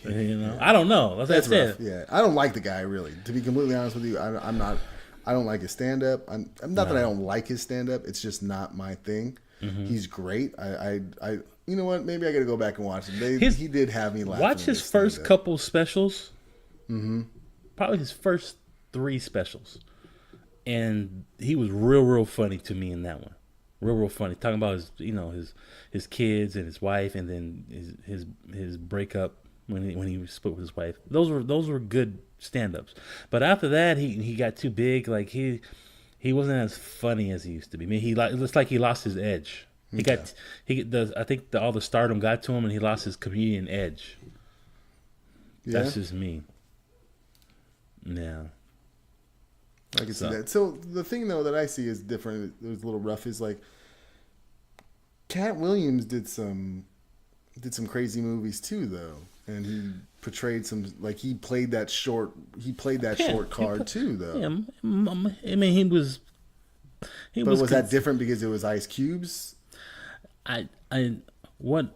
I don't know. That's rough. Yeah, I don't like the guy, really. To be completely honest with you, I'm not. I don't like his stand up. I'm not that I don't like his stand up. It's just not my thing. He's great. I you know what? Maybe I got to go back and watch him. He did have me laughing. Watch his first couple specials. Probably his first 3 specials, and he was real funny to me in that one. Real funny. Talking about his kids and his wife, and then his breakup when he split with his wife. Those were good stand-ups. But after that, he got too big. Like he wasn't as funny as he used to be. I mean, it looks like he lost his edge. I think all the stardom got to him, and he lost his comedian edge. Yeah. That's just me. Yeah. I can see that. So the thing though that I see is different. It was a little rough. Is like Cat Williams did some crazy movies too, though, and he portrayed some, like he played that short card too, though. Yeah, I mean he was. But was that different because it was Ice Cube's? What?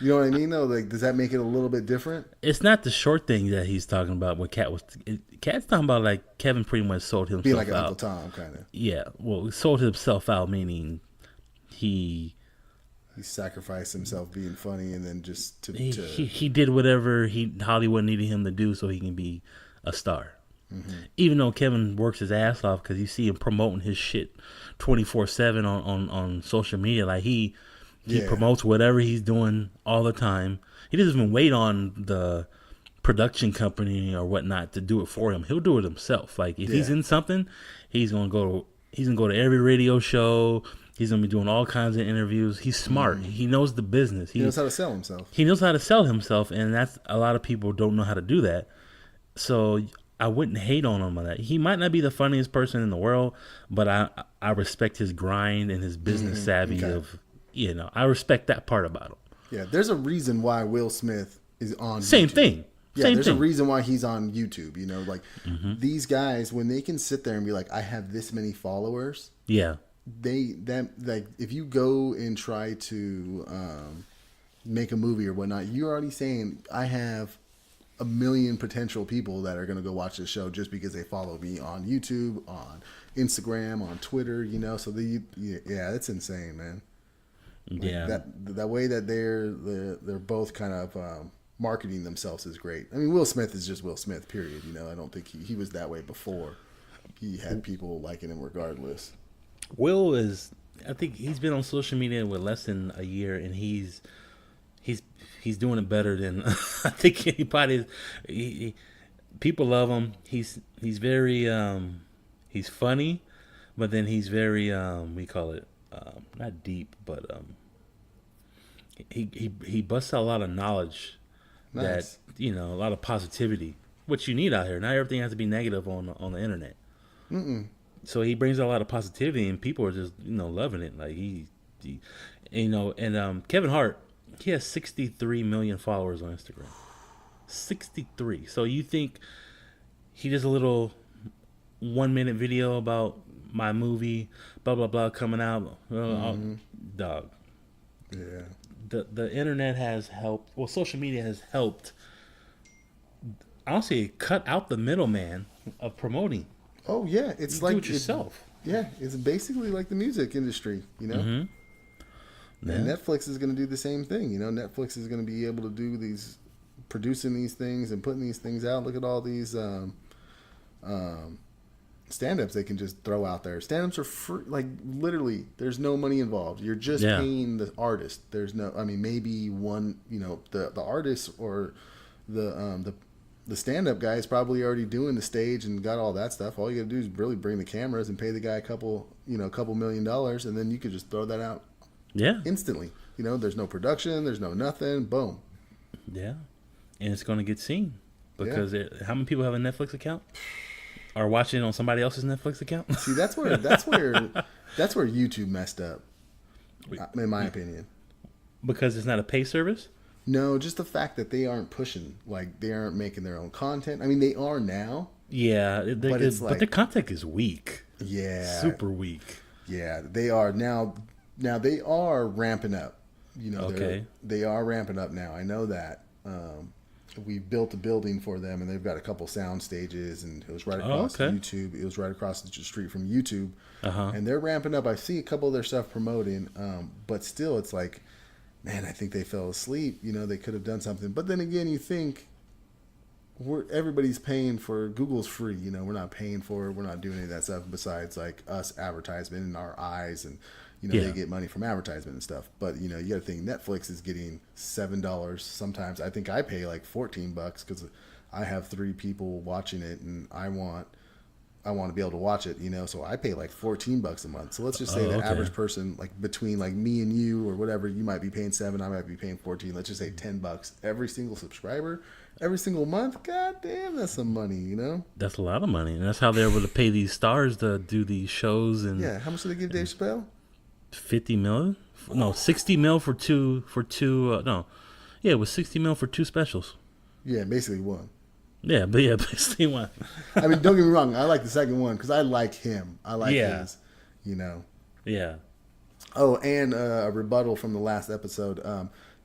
You know what I mean, though? Like, does that make it a little bit different? It's not the short thing that he's talking about. What Cat's talking about, like Kevin pretty much sold himself out. Being like an Uncle Tom, kind of. Yeah, well, he sold himself out, meaning he sacrificed himself being funny, and then just he did whatever Hollywood needed him to do so he can be a star. Even though Kevin works his ass off, because you see him promoting his shit 24/7 on social media, like he promotes whatever he's doing all the time. He doesn't even wait on the production company or whatnot to do it for him. He'll do it himself. Like if he's in something, he's gonna go to every radio show. He's gonna be doing all kinds of interviews. He's smart. He knows the business. He knows how to sell himself. He knows how to sell himself, and that's a lot of people don't know how to do that. So I wouldn't hate on him on that. He might not be the funniest person in the world, but I respect his grind and his business savvy of, I respect that part about him. Yeah, there's a reason why Will Smith is on Same YouTube. thing. Yeah, there's a reason why he's on YouTube. These guys, when they can sit there and be like, I have this many followers. Yeah. If you go and try to make a movie or whatnot, you're already saying, I have a million potential people that are going to go watch this show just because they follow me on YouTube, on Instagram, on Twitter, so it's insane, man. That way that they're both kind of marketing themselves is great. I mean, Will Smith is just Will Smith, period. You know, I don't think he was that way before. He had people liking him regardless. Will is, I think he's been on social media with less than a year, and he's doing it better than I think anybody. People love him. He's very he's funny, but then he's very we call it not deep, but he busts out a lot of knowledge. Nice. That, you know, a lot of positivity, which you need out here. Not everything has to be negative on the internet. So he brings out a lot of positivity, and people are just, you know, loving it. Like he you know, and Kevin Hart, he has 63 million followers on Instagram. 63. So you think he does a little 1-minute video about my movie, blah blah blah, coming out, dog. Yeah. The internet has helped. Well, social media has helped. Honestly, cut out the middleman of promoting. Oh yeah, it's You like do it yourself. It's basically like the music industry, you know. Yeah. And Netflix is going to do the same thing. You know, Netflix is going to be able to do producing these things and putting these things out. Look at all these stand-ups they can just throw out there. Stand-ups are free, like literally there's no money involved. You're just paying the artist. There's no, I mean, maybe one, you know, the artist or the stand-up guy is probably already doing the stage and got all that stuff. All you got to do is really bring the cameras and pay the guy a couple $1 million, and then you could just throw that out instantly. You know, there's no production, there's no nothing, boom. Yeah. And it's going to get seen because how many people have a Netflix account? Are watching it on somebody else's Netflix account? See, that's where YouTube messed up, in my opinion. Because it's not a pay service? No, just the fact that they aren't pushing, like they aren't making their own content. I mean, they are now. Yeah, but their content is weak. Yeah, super weak. Yeah, they are now. Now they are ramping up. You know, they are ramping up now. I know that. We built a building for them, and they've got a couple sound stages, and it was right across YouTube. It was right across the street from YouTube, and they're ramping up. I see a couple of their stuff promoting, but still, it's like, man, I think they fell asleep. You know, they could have done something. But then again, you think everybody's paying for Google's free. You know, we're not paying for it. We're not doing any of that stuff besides like us advertisement in our eyes, and you know, they get money from advertisement and stuff. But you know, you got to think Netflix is getting $7. Sometimes I think I pay like $14 because I have 3 people watching it, and I want to be able to watch it. You know, so I pay like $14 a month. So let's just say the average person, like between like me and you or whatever, you might be paying $7, I might be paying $14. Let's just say $10 every single subscriber. Every single month, god damn, that's some money, you know? That's a lot of money, and that's how they're able to pay these stars to do these shows. And yeah, how much do they give Dave Chappelle? 50 million? No, 60 mil for two. No, yeah, it was 60 mil for 2 specials. Yeah, basically one. Yeah, but yeah, basically one. I mean, don't get me wrong, I like the second one because I like him. I like his, you know. Yeah. Oh, and a rebuttal from the last episode.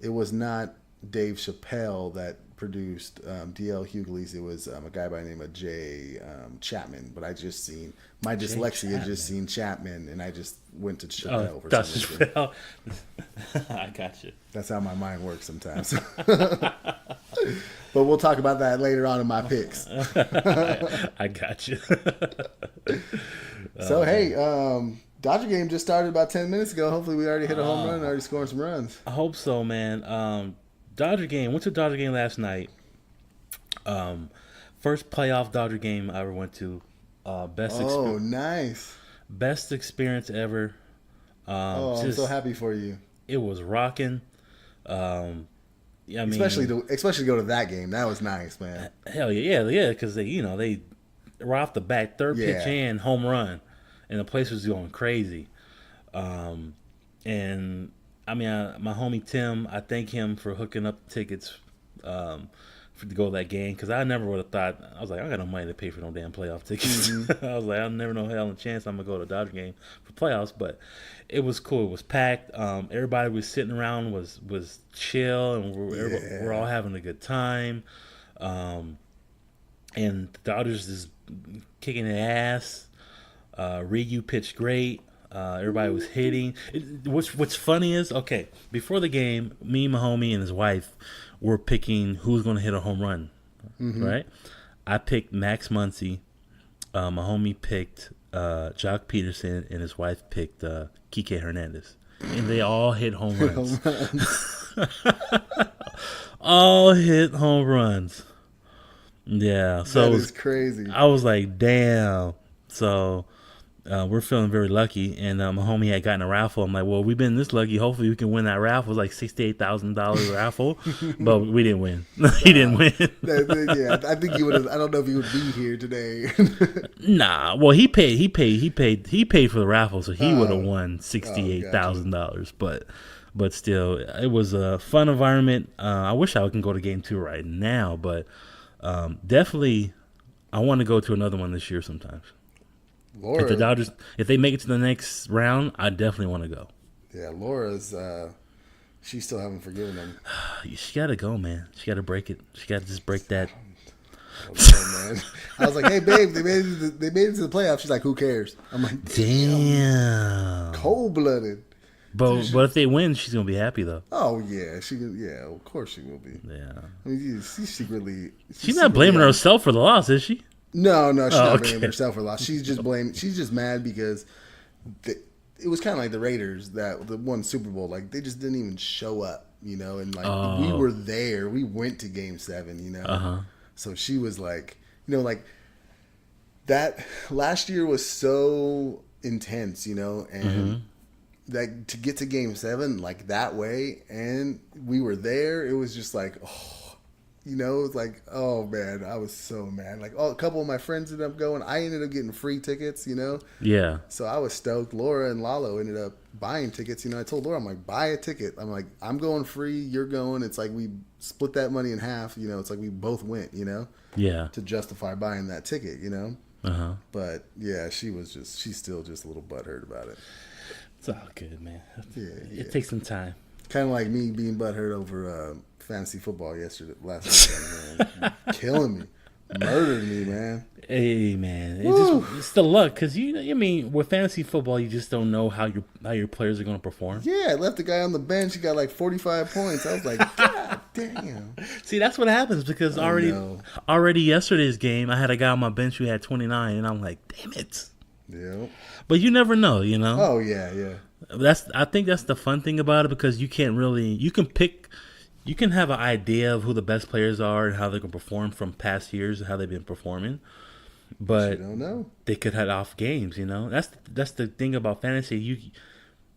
It was not Dave Chappelle that produced D.L. Hughley's. It was a guy by the name of Jay Chapman. But I just seen my dyslexia just seen Chapman, and I just went to Chappelle for some reason. Chappelle. I got you. That's how my mind works sometimes. But we'll talk about that later on in my picks. I got you. So hey, Dodger game just started about 10 minutes ago. Hopefully we already hit a home run and already scoring some runs. I hope so, man. Dodger game. Went to Dodger game last night. First playoff Dodger game I ever went to. Nice. Best experience ever. I'm so happy for you. It was rocking. I mean, especially to go to that game. That was nice, man. Hell yeah, because they were off the bat, third pitch and home run, and the place was going crazy. And I mean, my homie Tim, I thank him for hooking up the tickets to go to that game, because I never would have thought. I was like, I got no money to pay for no damn playoff tickets. I was like, I never know hell in a chance I'm gonna go to a Dodger game for playoffs. But it was cool. It was packed. Everybody was sitting around, was chill, and we're all having a good time. And the Dodgers is kicking their ass. Ryu pitched great. Everybody was hitting. What's funny is, okay, before the game, me, my homie, and his wife were picking who's going to hit a home run, right? I picked Max Muncy. My homie picked Jock Peterson, and his wife picked Kike Hernandez. And they all hit home runs. All hit home runs. Yeah. So that is crazy. I was like, damn. So we're feeling very lucky. And my homie had gotten a raffle. I'm like, well, we've been this lucky. Hopefully we can win that raffle. It was like $68,000 raffle. But we didn't win. He didn't win. Yeah, I think you would have. I don't know if he would be here today. Nah. Well, he paid for the raffle, so he would have won $68,000. But still, it was a fun environment. I wish I can go to game 2 right now, but definitely I want to go to another one this year sometimes. Laura, if the Dodgers, if they make it to the next round, I definitely want to go. Yeah, Laura's, she still haven't forgiven him. She got to go, man. She got to break it. She got to just break that. I don't know, man. I was like, hey, babe, they made it to the playoffs. She's like, who cares? I'm like, damn. Cold-blooded. But if they win, she's gonna be happy though. Oh yeah, of course she will be. Yeah. I mean, she's secretly. She's not blaming herself for the loss, is she? No, she's not blaming herself for the loss. She's just mad because it was kind of like the Raiders that the one Super Bowl. Like they just didn't even show up, and like we were there. We went to Game 7, So she was like, like that last year was so intense, and. That to get to Game 7 like that way, and we were there. It was just like, it was like, oh man, I was so mad. Like, a couple of my friends ended up going. I ended up getting free tickets, Yeah. So I was stoked. Laura and Lalo ended up buying tickets. I told Laura, I'm like, buy a ticket. I'm like, I'm going free. You're going. It's like we split that money in half. It's like we both went. Yeah. To justify buying that ticket. But yeah, she's still just a little butthurt about it. It's all good, man. Yeah. It takes some time. Kind of like me being butthurt over fantasy football last weekend, man. Killing me. Murdered me, man. Hey, man. It's the luck, because with fantasy football, you just don't know how your players are going to perform. Yeah, I left the guy on the bench. He got like 45 points. I was like, God damn. See, that's what happens, because already yesterday's game, I had a guy on my bench who had 29, and I'm like, damn it. Yeah. But you never know, Oh yeah. I think that's the fun thing about it, because you can have an idea of who the best players are and how they're gonna perform from past years and how they've been performing. But you don't know. They could have off games, That's the thing about fantasy.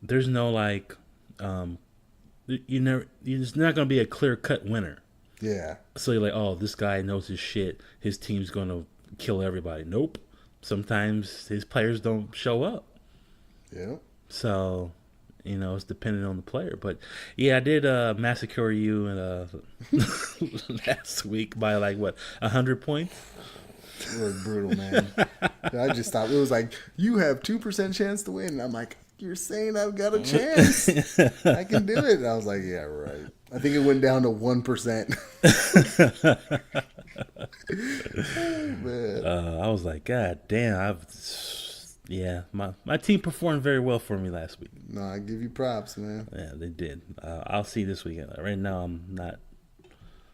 There's no like there's not gonna be a clear cut winner. Yeah. So you're like, oh, this guy knows his shit. His team's gonna kill everybody. Nope. Sometimes his players don't show up. Yeah. So, it's dependent on the player. But yeah, I did massacre you last week by 100 points. It was brutal, man. I just thought it was like, you have 2% chance to win. And I'm like, you're saying I've got a chance. I can do it. And I was like, yeah, right. I think it went down to 1%. Man. I was like, God damn, my team performed very well for me last week. No, I give you props, man. Yeah, they did. I'll see this weekend. Right now, I'm not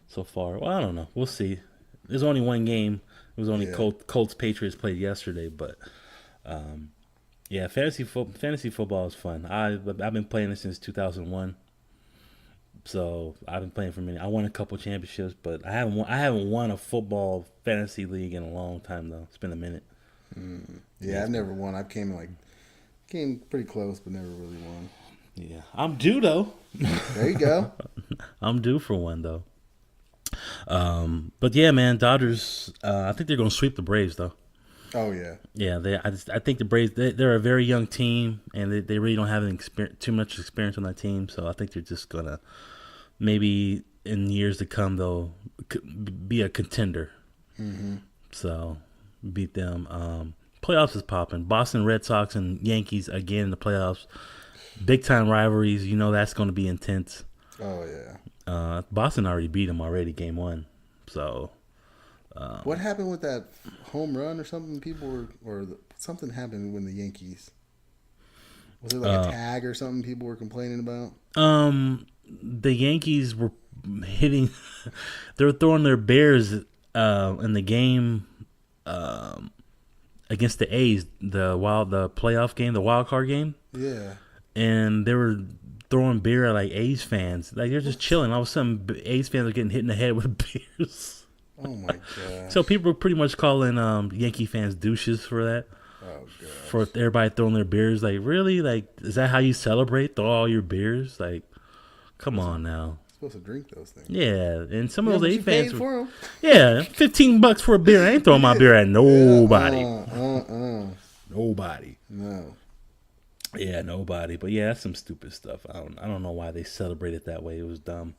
so far. Well, I don't know. We'll see. There's only one game. It was only Colts Patriots played yesterday, but fantasy football is fun. I've been playing it since 2001. So I've been playing for a minute. I won a couple championships, but I haven't won a football fantasy league in a long time though. It's been a minute. Yeah, I've never won. I came pretty close, but never really won. Yeah, I'm due though. There you go. I'm due for one though. But yeah, man, Dodgers. I think they're gonna sweep the Braves though. Oh yeah. Yeah, I think the Braves. They're a very young team, and they really don't have too much experience on that team. So I think they're just gonna. Maybe in years to come, they'll be a contender. Mm-hmm. So, beat them. Playoffs is popping. Boston Red Sox and Yankees again in the playoffs. Big time rivalries. That's going to be intense. Oh, yeah. Boston already beat them already, game 1. So. What happened with that home run or something? Something happened when the Yankees. Was there like a tag or something people were complaining about? The Yankees were hitting. They were throwing their bears in the game against the A's, the playoff game, the wild card game. Yeah. And they were throwing beer at like A's fans. Like they're just chilling. All of a sudden, A's fans are getting hit in the head with beers. Oh my god. So people were pretty much calling Yankee fans douches for that. Oh god. For everybody throwing their beers. Like really? Like is that how you celebrate? Throw all your beers? Like, come on now. Supposed to drink those things. Yeah, and some of those A fans paid for them. Yeah, $15 for a beer. I ain't throwing my beer at nobody. Nobody. No. Yeah, nobody. But yeah, that's some stupid stuff. I don't know why they celebrate it that way. It was dumb.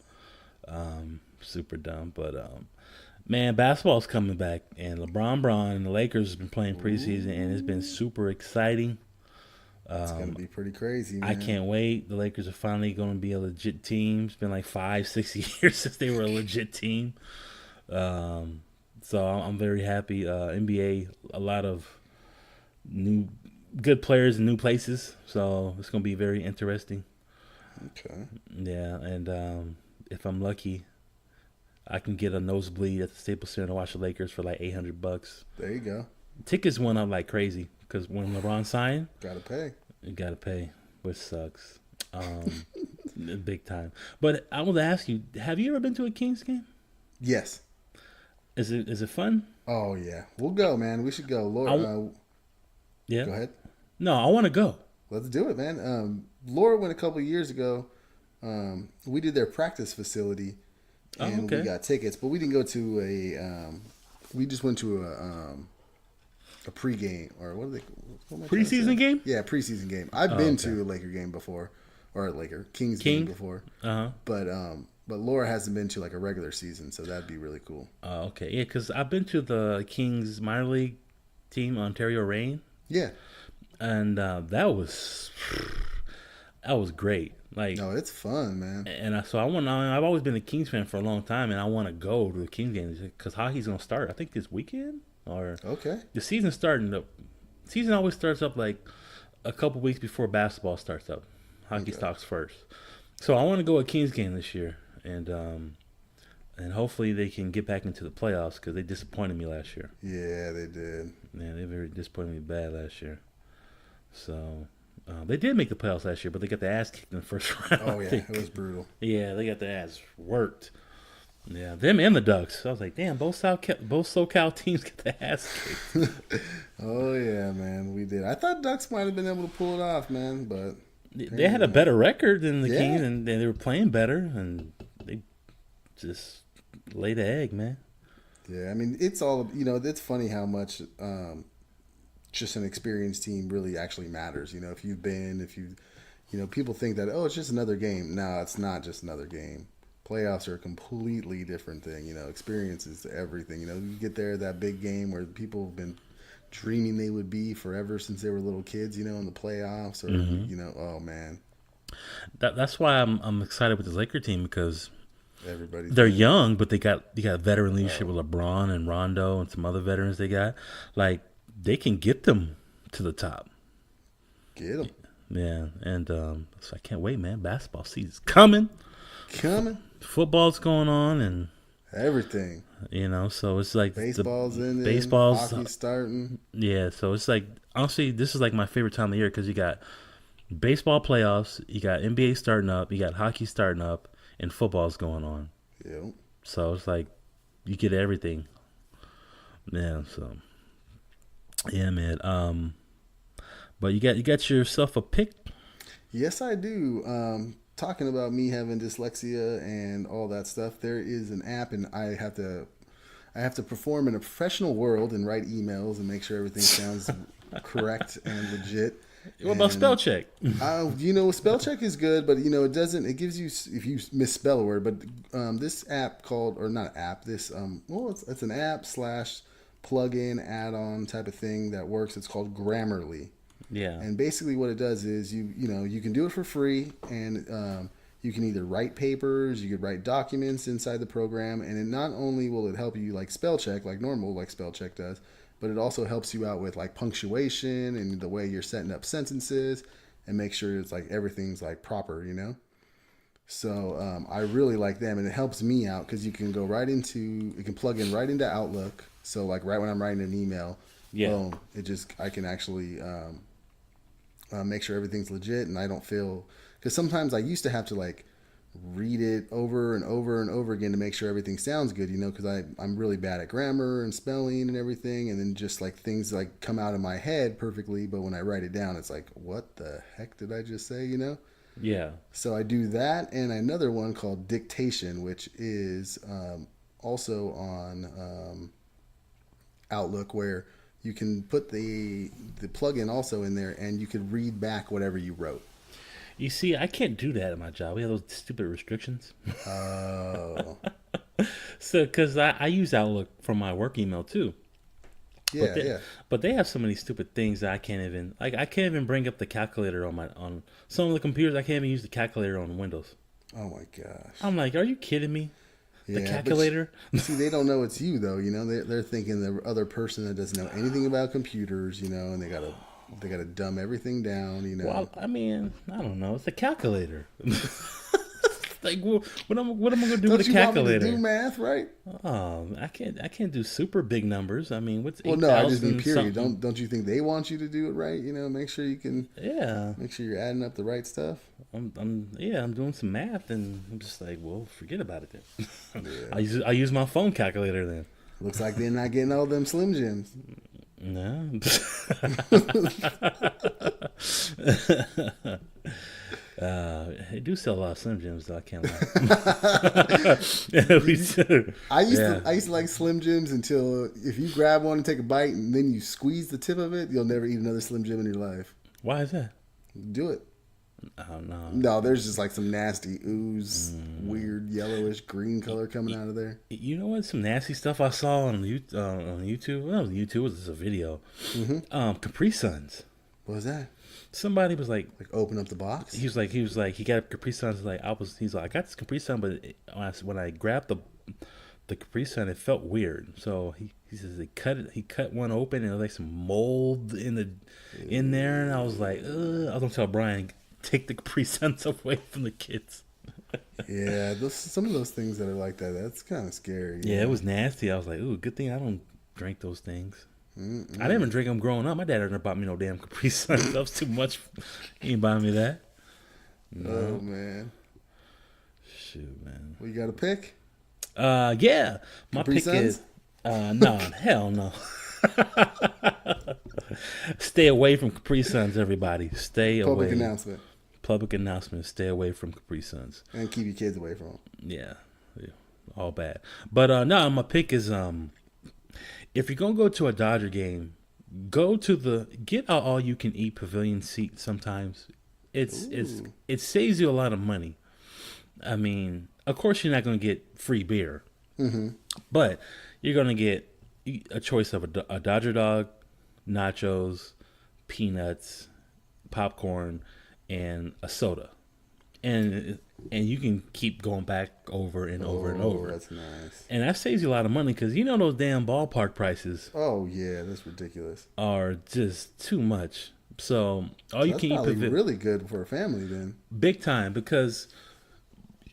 Super dumb. But man, basketball's coming back, and LeBron and the Lakers have been playing preseason, and it's been super exciting. It's gonna be pretty crazy, man. I can't wait. The Lakers are finally going to be a legit team. It's been like 5-6 years since they were a legit team. So I'm very happy. NBA, a lot of new good players in new places. So it's going to be very interesting. Okay. Yeah, and if I'm lucky, I can get a nosebleed at the Staples Center to watch the Lakers for like $800. There you go. Tickets went up like crazy because when LeBron signed, gotta pay. You gotta pay, which sucks, big time. But I want to ask you: have you ever been to a Kings game? Yes. Is it fun? Oh yeah, we'll go, man. We should go. Laura, yeah. Go ahead. No, I want to go. Let's do it, man. Laura went a couple of years ago. We did their practice facility, and we got tickets, but we didn't go to a. We just went to a pregame or what are they? Preseason game? Yeah, preseason game. I've been to a Laker game before, or a Kings game before. But Laura hasn't been to like a regular season, so that'd be really cool. Okay, yeah, because I've been to the Kings minor league team, Ontario Reign. Yeah, and that was great. Like, no, it's fun, man. And so I've always been a Kings fan for a long time, and I want to go to the Kings games because hockey's gonna start. I think this weekend or the season's starting up. Season always starts up like a couple weeks before basketball starts up. Hockey starts first, so I want to go a Kings game this year, and hopefully they can get back into the playoffs because they disappointed me last year. Yeah, they did. Yeah, they very disappointed me bad last year. So they did make the playoffs last year, but they got their ass kicked in the first round. Oh yeah, it was brutal. Yeah, they got their ass worked. Yeah, them and the Ducks. I was like, damn, both SoCal teams get their ass kicked. Oh yeah, man, we did. I thought Ducks might have been able to pull it off, man, but they had a better record than the Kings, and they were playing better, and they just laid the egg, man. Yeah, I mean, it's all it's funny how much just an experienced team really actually matters. If people think that it's just another game. No, it's not just another game. Playoffs are a completely different thing. Experience is everything. You get there, that big game where people have been dreaming they would be forever since they were little kids, in the playoffs or, oh man. That's why I'm excited with this Laker team because they're young, but they got veteran leadership with LeBron and Rondo and some other veterans they got. Like, they can get them to the top. Get them. Yeah, and so I can't wait, man. Basketball season's coming. Football's going on and everything. So it's like baseball's hockey's starting. Yeah, so it's like honestly, this is like my favorite time of the year because you got baseball playoffs, you got NBA starting up, you got hockey starting up, and football's going on. Yep. So it's like you get everything. Yeah. So yeah, man. But you got yourself a pick. Yes, I do. Talking about me having dyslexia and all that stuff, there is an app, and I have to perform in a professional world and write emails and make sure everything sounds correct and legit. What about spell check? Spell check is good, but it doesn't. It gives you if you misspell a word. But this app called or not app. This it's an app / plug-in add-on type of thing that works. It's called Grammarly. Yeah. And basically what it does is you can do it for free, and you can either write papers, you could write documents inside the program, and it not only will it help you like spell check like normal like spell check does, but it also helps you out with like punctuation and the way you're setting up sentences. and make sure it's like everything's like proper, you know. So I really like them, and it helps me out because you can go right into, you can plug in right into Outlook. So like right when I'm writing an email, Yeah. boom, I can actually make sure everything's legit, and I don't feel, because sometimes I used to have to like read it over and over and over again to make sure everything sounds good, you know, because I'm really bad at grammar and spelling and everything, and then just like things like come out of my head perfectly, but when I write it down, it's like, what the heck did I just say, you know? Yeah. So I do that, and another one called dictation, which is also on Outlook, where you can put the plugin also in there, and you could read back whatever you wrote. You see, I can't do that at my job. We have those stupid restrictions. Oh, So, because I use Outlook for my work email too. But yeah, they, yeah. but they have so many stupid things that I can't even, like, I can't even bring up the calculator on some of the computers. I can't even use the calculator on Windows. Oh my gosh. I'm like, are you kidding me? The Yeah, but calculator? see, they don't know it's you though. You know, they're thinking the other person that doesn't know anything about computers. You know, and they gotta dumb everything down. You know. Well, I mean, I don't know. It's a calculator. Like, what am I gonna do with Don't a you want me to do calculator? math, right? Oh, I can't do super big numbers. I mean, what's Well, eight no, I just mean thousand period. something? Don't you think they want you to do it right? You know, make sure you can Yeah, make sure you're adding up the right stuff. I'm doing some math, and I'm just like, well, forget about it then. Yeah. I use my phone calculator then. Looks like they're not getting all them Slim Jims. No. They do sell a lot of Slim Jims, though. I can't lie. We do. Yeah. I used to like Slim Jims until if you grab one and take a bite and then you squeeze the tip of it, you'll never eat another Slim Jim in your life. Why is that? Do it. Oh no. No, there's just like some nasty ooze, weird yellowish green color coming out of there. You know what? Some nasty stuff I saw on YouTube. Well, it was YouTube. It was just a video. Capri Suns. What was that? Somebody was like, Like open up the box? he got a Capri Suns. He's like, I got this Capri Sun, but when I grabbed the Capri Sun, it felt weird. So he says he cut one open, and there was like some mold in there, and I was like, ugh. I was gonna tell Brian, take the Capri Suns away from the kids. Yeah, some of those things that are like that, that's kind of scary. Yeah, it was nasty. I was like, ooh, good thing I don't drink those things. I didn't even drink them growing up. My dad never bought me no damn Capri Suns. That was too much. He ain't buying me that. No. Oh man. Shoot, man. Well, you got a pick? Yeah. My Capri pick Suns? is no, hell no. Stay away from Capri Suns, everybody. Stay Public away. announcement. Public announcement. Stay away from Capri Suns. And keep your kids away from them. Yeah. All bad. But no, my pick is if you're gonna go to a Dodger game, get a all you can eat pavilion seat sometimes. It saves you a lot of money. I mean, of course you're not gonna get free beer. But you're gonna get a choice of a Dodger dog, nachos, peanuts, popcorn, and a soda, and you can keep going back over and over and over. That's nice. And that saves you a lot of money because you know those damn ballpark prices Oh yeah, that's ridiculous. are just too much. So all you That's can eat probably really good for a family then. big time because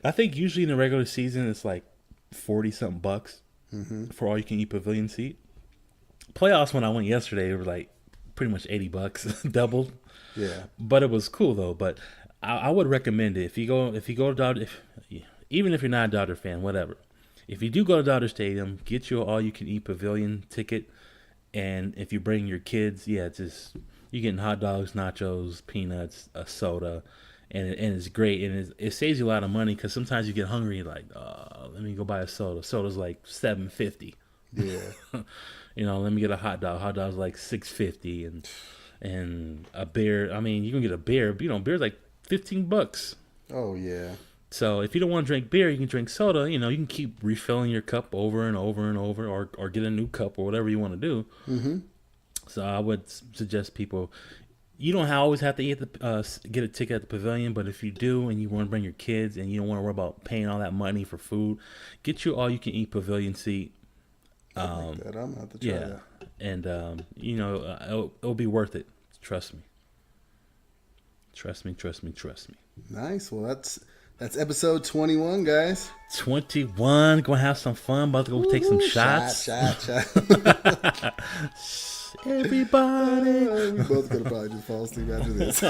I think usually in the regular season it's like 40 something bucks for all you can eat pavilion seat. Playoffs when I went yesterday, it was like pretty much $80, doubled. Yeah. But it was cool though. But I would recommend it if you go to Dodger, even if you're not a Dodger fan, whatever. If you do go to Dodger Stadium, get you all you can eat pavilion ticket, and if you bring your kids, yeah, it's just you're getting hot dogs, nachos, peanuts, a soda, and it's great, and it saves you a lot of money because sometimes you get hungry, you're like, let me go buy a soda. Soda's like $7.50. Yeah. Let me get a hot dog. Hot dog's like $6.50, and a beer. I mean, you can get a beer, but beer's like $15. Oh yeah. So if you don't want to drink beer, you can drink soda. You can keep refilling your cup over and over and over, or get a new cup or whatever you want to do. So I would suggest people. You don't always have to get a ticket at the pavilion, but if you do and you want to bring your kids and you don't want to worry about paying all that money for food, get you all you can eat pavilion seat. I like that. I'm gonna have to try that. And it'll be worth it. Trust me. Trust me. Nice. Well, that's episode 21, guys. 21. Gonna have some fun. About to go take some shots. Shot. Everybody. We both gonna probably just fall asleep after this.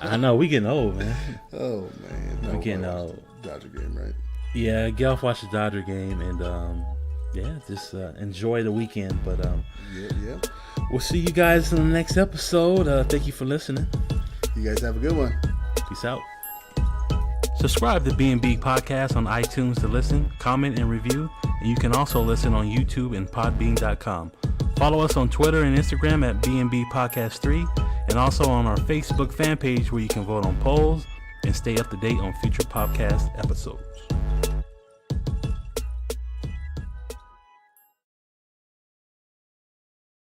I know, we getting old, man. Oh, man. No, We're getting old. Dodger game, right? Yeah, get off, watch the Dodger game, and just enjoy the weekend. But Yeah. we'll see you guys in the next episode. Thank you for listening. You guys have a good one. Peace out. Subscribe to B.M.B. Podcast on iTunes to listen, comment, and review. And you can also listen on YouTube and podbean.com. Follow us on Twitter and Instagram at B.M.B. Podcast 3, and also on our Facebook fan page where you can vote on polls and stay up to date on future podcast episodes.